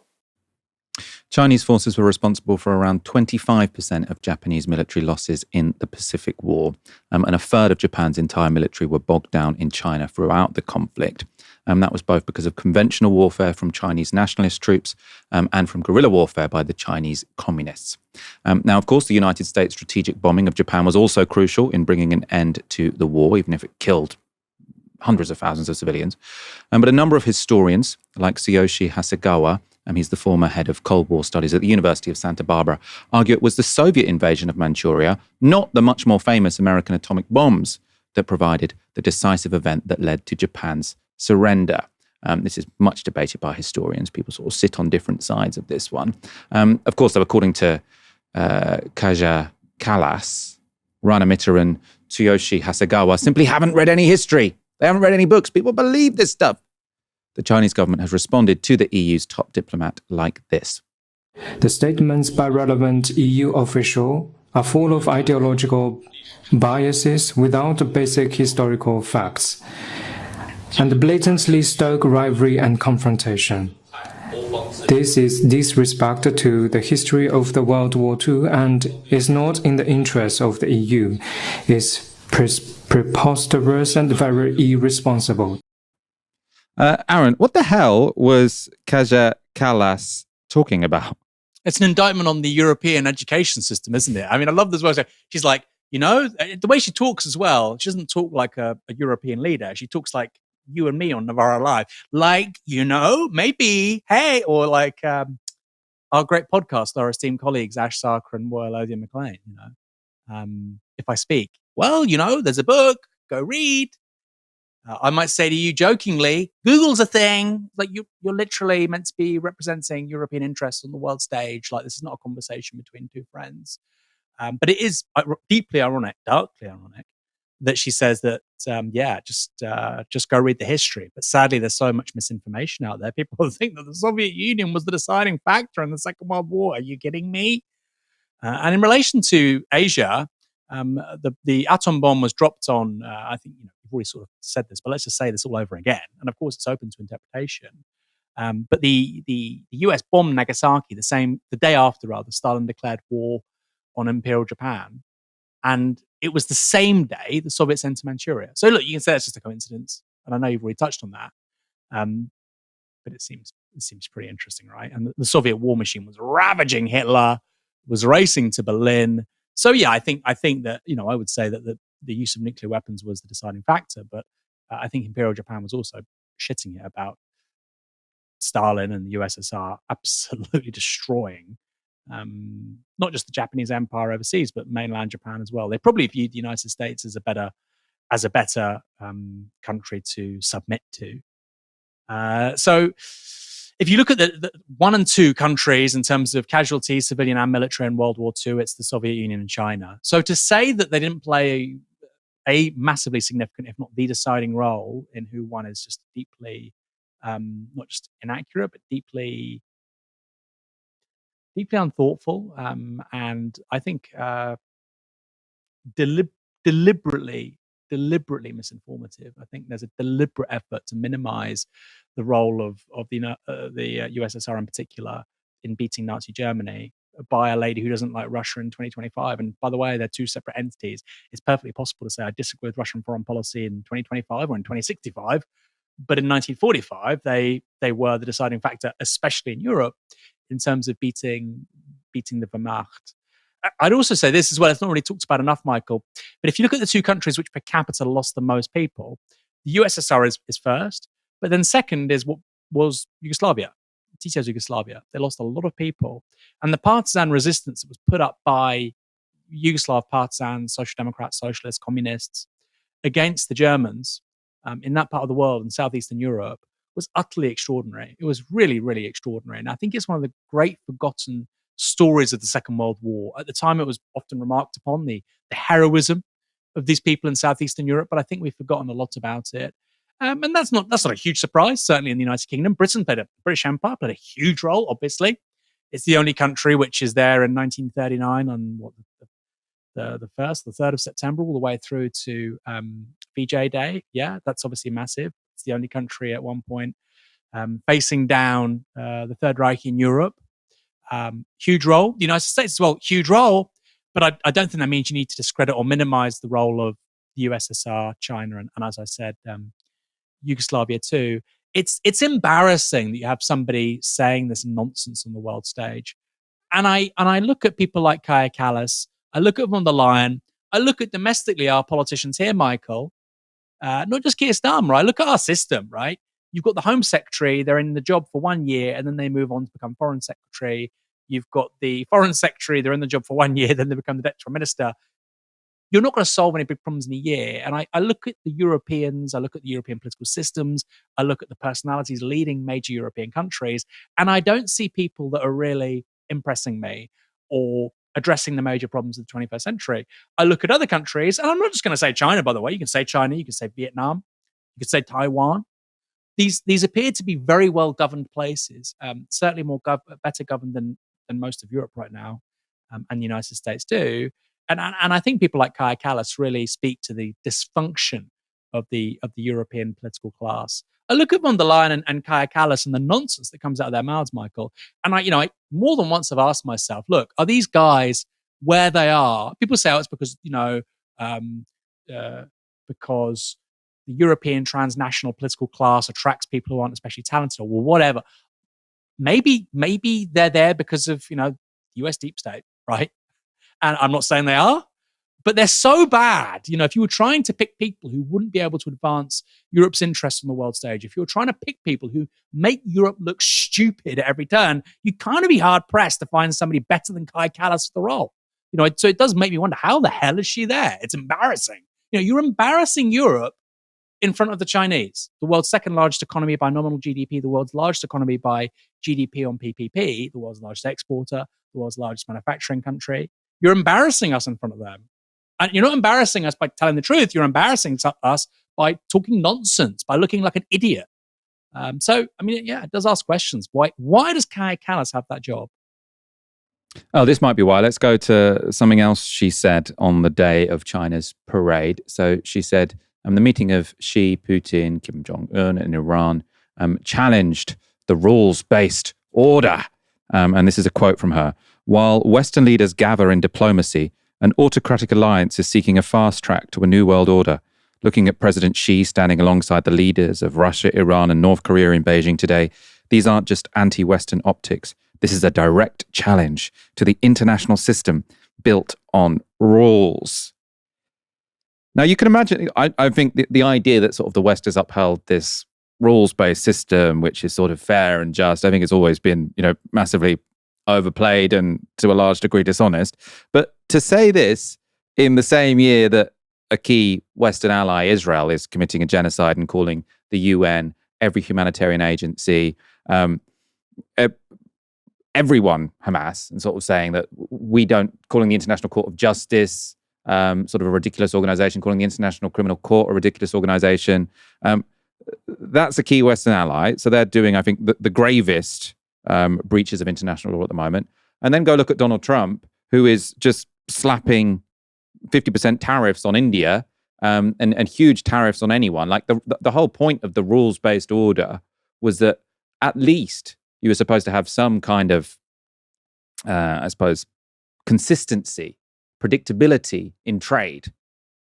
[SPEAKER 1] Chinese forces were responsible for around 25% of Japanese military losses in the Pacific War, and a third of Japan's entire military were bogged down in China throughout the conflict. That was both because of conventional warfare from Chinese nationalist troops and from guerrilla warfare by the Chinese communists. Now, of course, the United States' strategic bombing of Japan was also crucial in bringing an end to the war, even if it killed hundreds of thousands of civilians. But a number of historians, like Tsuyoshi Hasegawa, he's the former head of Cold War studies at the University of Santa Barbara, argue it was the Soviet invasion of Manchuria, not the much more famous American atomic bombs, that provided the decisive event that led to Japan's surrender. This is much debated by historians. People sort of sit on different sides of this one. Of course, though, according to Kaja Kallas, Rayner and Tsuyoshi Hasegawa simply haven't read any history. They haven't read any books. People believe this stuff. The Chinese government has responded to the EU's top diplomat like this.
[SPEAKER 9] The statements by relevant EU officials are full of ideological biases without basic historical facts, and blatantly stoke rivalry and confrontation. This is disrespect to the history of the World War II and is not in the interest of the EU. It's preposterous and very irresponsible.
[SPEAKER 1] Aaron, what the hell was Kaja Kallas talking about?
[SPEAKER 3] It's an indictment on the European education system, isn't it? I mean, I love this word. She's like, the way she talks as well, she doesn't talk like a European leader. She talks like you and me on Novara Live. Like, maybe, hey, or like, our great podcast, our esteemed colleagues Ash Sarkar and Lothian McLean. If I speak, well, there's a book, go read. I might say to you jokingly, Google's a thing. Like you're literally meant to be representing European interests on the world stage. Like this is not a conversation between two friends. But it is deeply ironic, darkly ironic, that she says that, just go read the history. But sadly, there's so much misinformation out there. People think that the Soviet Union was the deciding factor in the Second World War. Are you kidding me? And in relation to Asia, the atom bomb was dropped on, I think, you've already sort of said this, but let's just say this all over again. And of course, it's open to interpretation. But the US bombed Nagasaki the day after, Stalin declared war on Imperial Japan. And it was the same day the Soviets entered Manchuria. So look, you can say that's just a coincidence. And I know you've already touched on that. But it seems pretty interesting, right? And the Soviet war machine was ravaging Hitler, was racing to Berlin. So yeah, I think that, I would say that the use of nuclear weapons was the deciding factor. But I think Imperial Japan was also shitting it about Stalin and the USSR absolutely destroying not just the Japanese empire overseas, but mainland Japan as well. They probably viewed the United States as a better country to submit to. So if you look at the 1 and 2 countries in terms of casualties, civilian and military in World War II, it's the Soviet Union and China. So to say that they didn't play a massively significant, if not the deciding role in who won is just deeply, not just inaccurate, but deeply unthoughtful, and I think deliberately misinformative. I think there's a deliberate effort to minimize the role of the USSR in particular in beating Nazi Germany by a lady who doesn't like Russia in 2025. And by the way, they're two separate entities. It's perfectly possible to say I disagree with Russian foreign policy in 2025 or in 2065. But in 1945, they were the deciding factor, especially in Europe, in terms of beating the Wehrmacht. I'd also say this as well. It's not really talked about enough, Michael. But if you look at the 2 countries which per capita lost the most people, the USSR is first, but then second is what was Yugoslavia, Tito's Yugoslavia. They lost a lot of people, and the partisan resistance that was put up by Yugoslav partisans, social democrats, socialists, communists against the Germans in that part of the world in southeastern Europe was utterly extraordinary. It was really, really extraordinary. And I think it's one of the great forgotten stories of the Second World War. At the time, it was often remarked upon the heroism of these people in southeastern Europe, but I think we've forgotten a lot about it. And that's not a huge surprise, certainly in the United Kingdom. British Empire played a huge role, obviously. It's the only country which is there in 1939 on the 3rd of September, all the way through to VJ Day. Yeah, that's obviously massive. It's the only country at one point facing down the Third Reich in Europe. Huge role. The United States as well, huge role. But I don't think that means you need to discredit or minimize the role of the USSR, China, and as I said, Yugoslavia too. It's embarrassing that you have somebody saying this nonsense on the world stage. And I look at people like Kaja Kallas, I look at von der Leyen, I look at domestically our politicians here, Michael, not just Keir Starmer. I look at our system, right? You've got the Home Secretary, they're in the job for 1 year, and then they move on to become Foreign Secretary. You've got the Foreign Secretary, they're in the job for 1 year, then they become the Deputy Prime Minister. You're not going to solve any big problems in a year. And I look at the Europeans, I look at the European political systems, I look at the personalities leading major European countries, and I don't see people that are really impressing me or addressing the major problems of the 21st century. I look at other countries, and I'm not just going to say China, by the way. You can say China, you can say Vietnam, you can say Taiwan. These appear to be very well governed places, certainly better governed than most of Europe right now, and the United States do. And I think people like Kaja Kallas really speak to the dysfunction of the European political class. I look at von der Leyen and Kaja Kallas and the nonsense that comes out of their mouths, Michael. And I more than once have asked myself, look, are these guys where they are? People say, oh, it's because because the European transnational political class attracts people who aren't especially talented, or whatever. Maybe they're there because of the US deep state, right? And I'm not saying they are, But they're so bad. If you were trying to pick people who wouldn't be able to advance Europe's interests on the world stage, if you were trying to pick people who make Europe look stupid at every turn, you'd kind of be hard pressed to find somebody better than Kai Kallas for the role. So it does make me wonder, how the hell is she there? It's embarrassing. You're embarrassing Europe in front of the Chinese, the world's second largest economy by nominal GDP, the world's largest economy by GDP on PPP, the world's largest exporter, the world's largest manufacturing country. You're embarrassing us in front of them. And you're not embarrassing us by telling the truth. You're embarrassing us by talking nonsense, by looking like an idiot. It does ask questions. Why does Kai Kallas have that job?
[SPEAKER 1] Oh, this might be why. Let's go to something else she said on the day of China's parade. So she said, the meeting of Xi, Putin, Kim Jong-un in Iran challenged the rules-based order. And this is a quote from her. While Western leaders gather in diplomacy, an autocratic alliance is seeking a fast track to a new world order. Looking at President Xi standing alongside the leaders of Russia, Iran, and North Korea in Beijing today, these aren't just anti-Western optics. This is a direct challenge to the international system built on rules. Now, you can imagine, I think the idea that sort of the West has upheld this rules-based system, which is sort of fair and just, I think it's always been, massively overplayed and to a large degree dishonest. But to say this in the same year that a key Western ally, Israel, is committing a genocide and calling the UN, every humanitarian agency, everyone Hamas, and sort of saying that calling the International Court of Justice sort of a ridiculous organization, calling the International Criminal Court a ridiculous organization. That's a key Western ally. So they're doing, I think, the gravest breaches of international law at the moment. And then go look at Donald Trump, who is just slapping 50% tariffs on India and huge tariffs on anyone. Like the whole point of the rules-based order was that at least you were supposed to have some kind of, consistency, predictability in trade.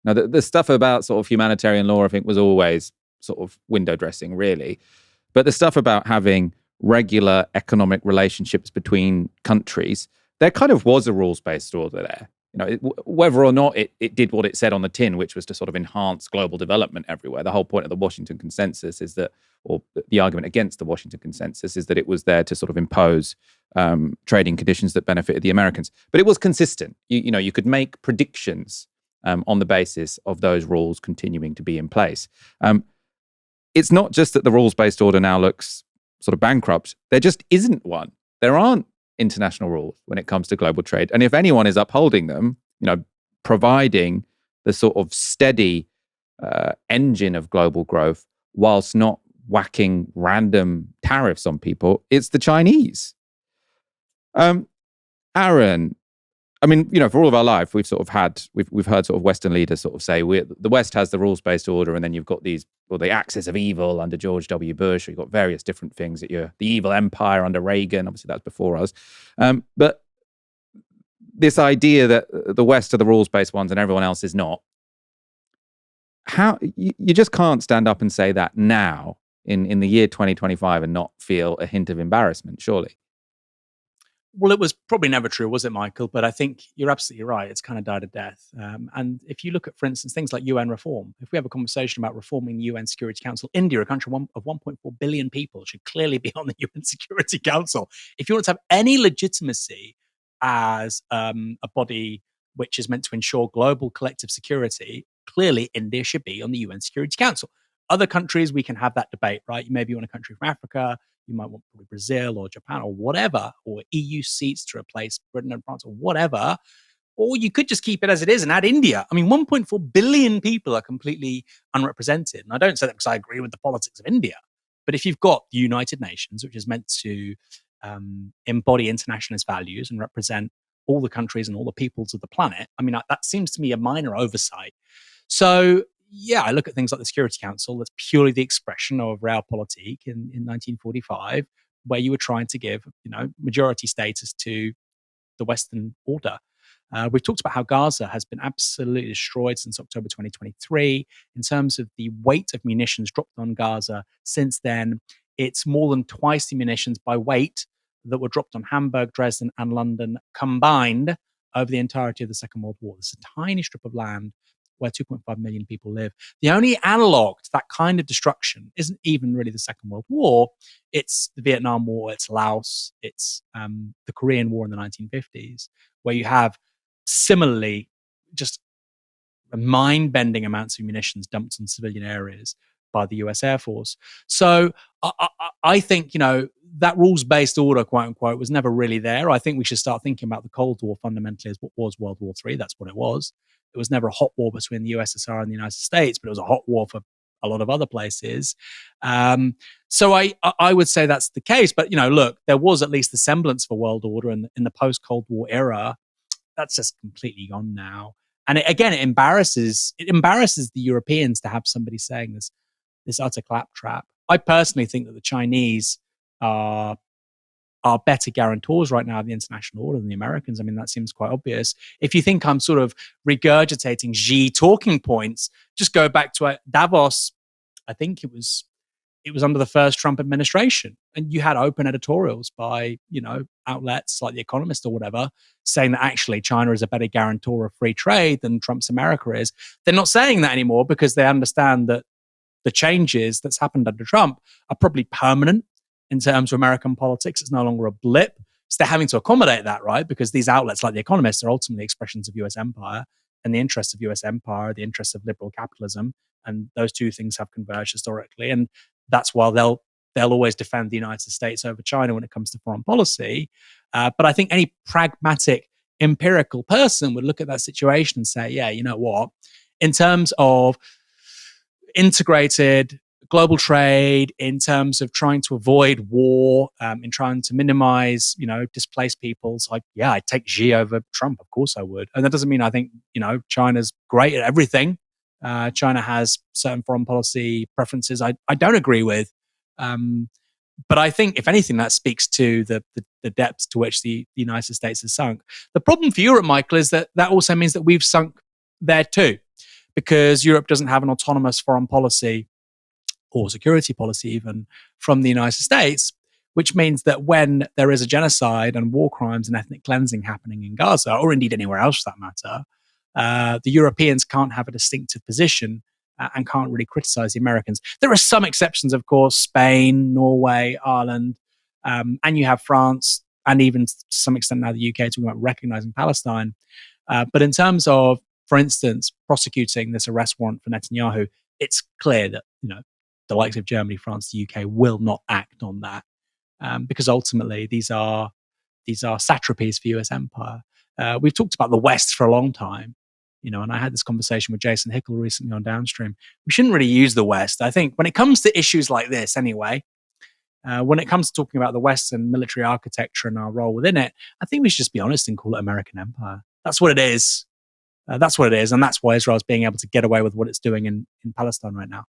[SPEAKER 1] Now, the stuff about sort of humanitarian law, I think, was always sort of window dressing, really. But the stuff about having regular economic relationships between countries, there kind of was a rules-based order there. Whether or not it did what it said on the tin, which was to sort of enhance global development everywhere. The whole point of the Washington Consensus is that, or the argument against the Washington Consensus is that it was there to sort of impose trading conditions that benefited the Americans. But it was consistent. You could make predictions on the basis of those rules continuing to be in place. It's not just that the rules-based order now looks sort of bankrupt. There just isn't one. There aren't international rules when it comes to global trade. And if anyone is upholding them, providing the sort of steady engine of global growth whilst not whacking random tariffs on people, it's the Chinese. Aaron, for all of our life, we've heard sort of Western leaders sort of say the West has the rules-based order, and then you've got the axis of evil under George W. Bush, or you've got various different things that the evil empire under Reagan. Obviously, that's before us. But this idea that the West are the rules-based ones and everyone else is not, how you just can't stand up and say that now in the year 2025 and not feel a hint of embarrassment, surely.
[SPEAKER 3] Well, it was probably never true, was it, Michael? But I think you're absolutely right. It's kind of died a death. And if you look at, for instance, things like UN reform, if we have a conversation about reforming the UN Security Council, India, a country of 1.4 billion people, should clearly be on the UN Security Council. If you want to have any legitimacy as a body which is meant to ensure global collective security, clearly India should be on the UN Security Council. Other countries, we can have that debate, right? You maybe want a country from Africa, you might want probably Brazil or Japan or whatever, or EU seats to replace Britain and France or whatever. Or you could just keep it as it is and add India. 1.4 billion people are completely unrepresented. And I don't say that because I agree with the politics of India. But if you've got the United Nations, which is meant to embody internationalist values and represent all the countries and all the peoples of the planet, that seems to me a minor oversight. So, yeah, I look at things like the Security Council that's purely the expression of realpolitik in 1945, where you were trying to give, majority status to the Western order. We've talked about how Gaza has been absolutely destroyed since October 2023. In terms of the weight of munitions dropped on Gaza since then, it's more than twice the munitions by weight that were dropped on Hamburg, Dresden, and London combined over the entirety of the Second World War. This is a tiny strip of land where 2.5 million people live. The only analog to that kind of destruction isn't even really the Second World War. It's the Vietnam War, it's Laos, it's the Korean War in the 1950s, where you have similarly just mind-bending amounts of munitions dumped on civilian areas by the US Air Force. So I think, that rules-based order, quote unquote, was never really there. I think we should start thinking about the Cold War fundamentally as what was World War III. That's what it was. It was never a hot war between the USSR and the United States, but it was a hot war for a lot of other places. So I would say that's the case. But, look, there was at least the semblance of a world order in the post-Cold War era. That's just completely gone now. And it embarrasses the Europeans to have somebody saying this utter claptrap. I personally think that the Chinese are better guarantors right now of the international order than the Americans. I mean, that seems quite obvious. If you think I'm sort of regurgitating Xi talking points, just go back to Davos. I think it was under the first Trump administration, and you had open editorials by outlets like The Economist or whatever saying that actually China is a better guarantor of free trade than Trump's America is. They're not saying that anymore because they understand that the changes that's happened under Trump are probably permanent in terms of American politics. It's no longer a blip. So they're having to accommodate that, right? Because these outlets like The Economist are ultimately expressions of US empire, and the interests of US empire, the interests of liberal capitalism, and those two things have converged historically. And that's why they'll always defend the United States over China when it comes to foreign policy. But I think any pragmatic, empirical person would look at that situation and say, yeah, you know what? In terms of integrated global trade, in terms of trying to avoid war, in trying to minimize, displaced peoples, I'd take Xi over Trump. Of course I would. And that doesn't mean I think, China's great at everything. China has certain foreign policy preferences I don't agree with. But I think, if anything, that speaks to the depths to which the United States has sunk. The problem for Europe, Michael, is that also means that we've sunk there too, because Europe doesn't have an autonomous foreign policy or security policy even from the United States, which means that when there is a genocide and war crimes and ethnic cleansing happening in Gaza, or indeed anywhere else for that matter, the Europeans can't have a distinctive position and can't really criticize the Americans. There are some exceptions, of course, Spain, Norway, Ireland, and you have France, and even to some extent now the UK talking about recognizing Palestine. But in terms of, for instance, prosecuting this arrest warrant for Netanyahu, it's clear that, the likes of Germany, France, the UK will not act on that because ultimately these are satrapies for US empire. We've talked about the West for a long time, and I had this conversation with Jason Hickel recently on Downstream. We shouldn't really use the West. I think when it comes to issues like this anyway, when it comes to talking about the Western military architecture and our role within it, I think we should just be honest and call it American empire. That's what it is. That's what it is. And that's why Israel's being able to get away with what it's doing in Palestine right now.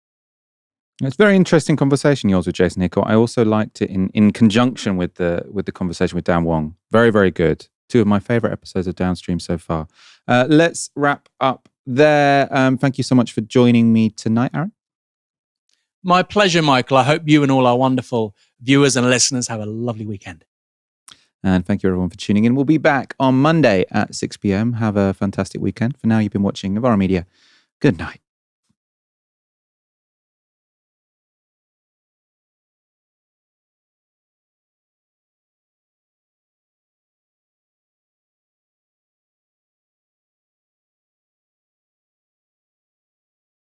[SPEAKER 1] It's a very interesting conversation yours with Jason Hickel. I also liked it in conjunction with the conversation with Dan Wong. Very, very good. Two of my favorite episodes of Downstream so far. Let's wrap up there. Thank you so much for joining me tonight, Aaron.
[SPEAKER 3] My pleasure, Michael. I hope you and all our wonderful viewers and listeners have a lovely weekend.
[SPEAKER 1] And thank you everyone for tuning in. We'll be back on Monday at 6 p.m. Have a fantastic weekend. For now, you've been watching Novara Media. Good night.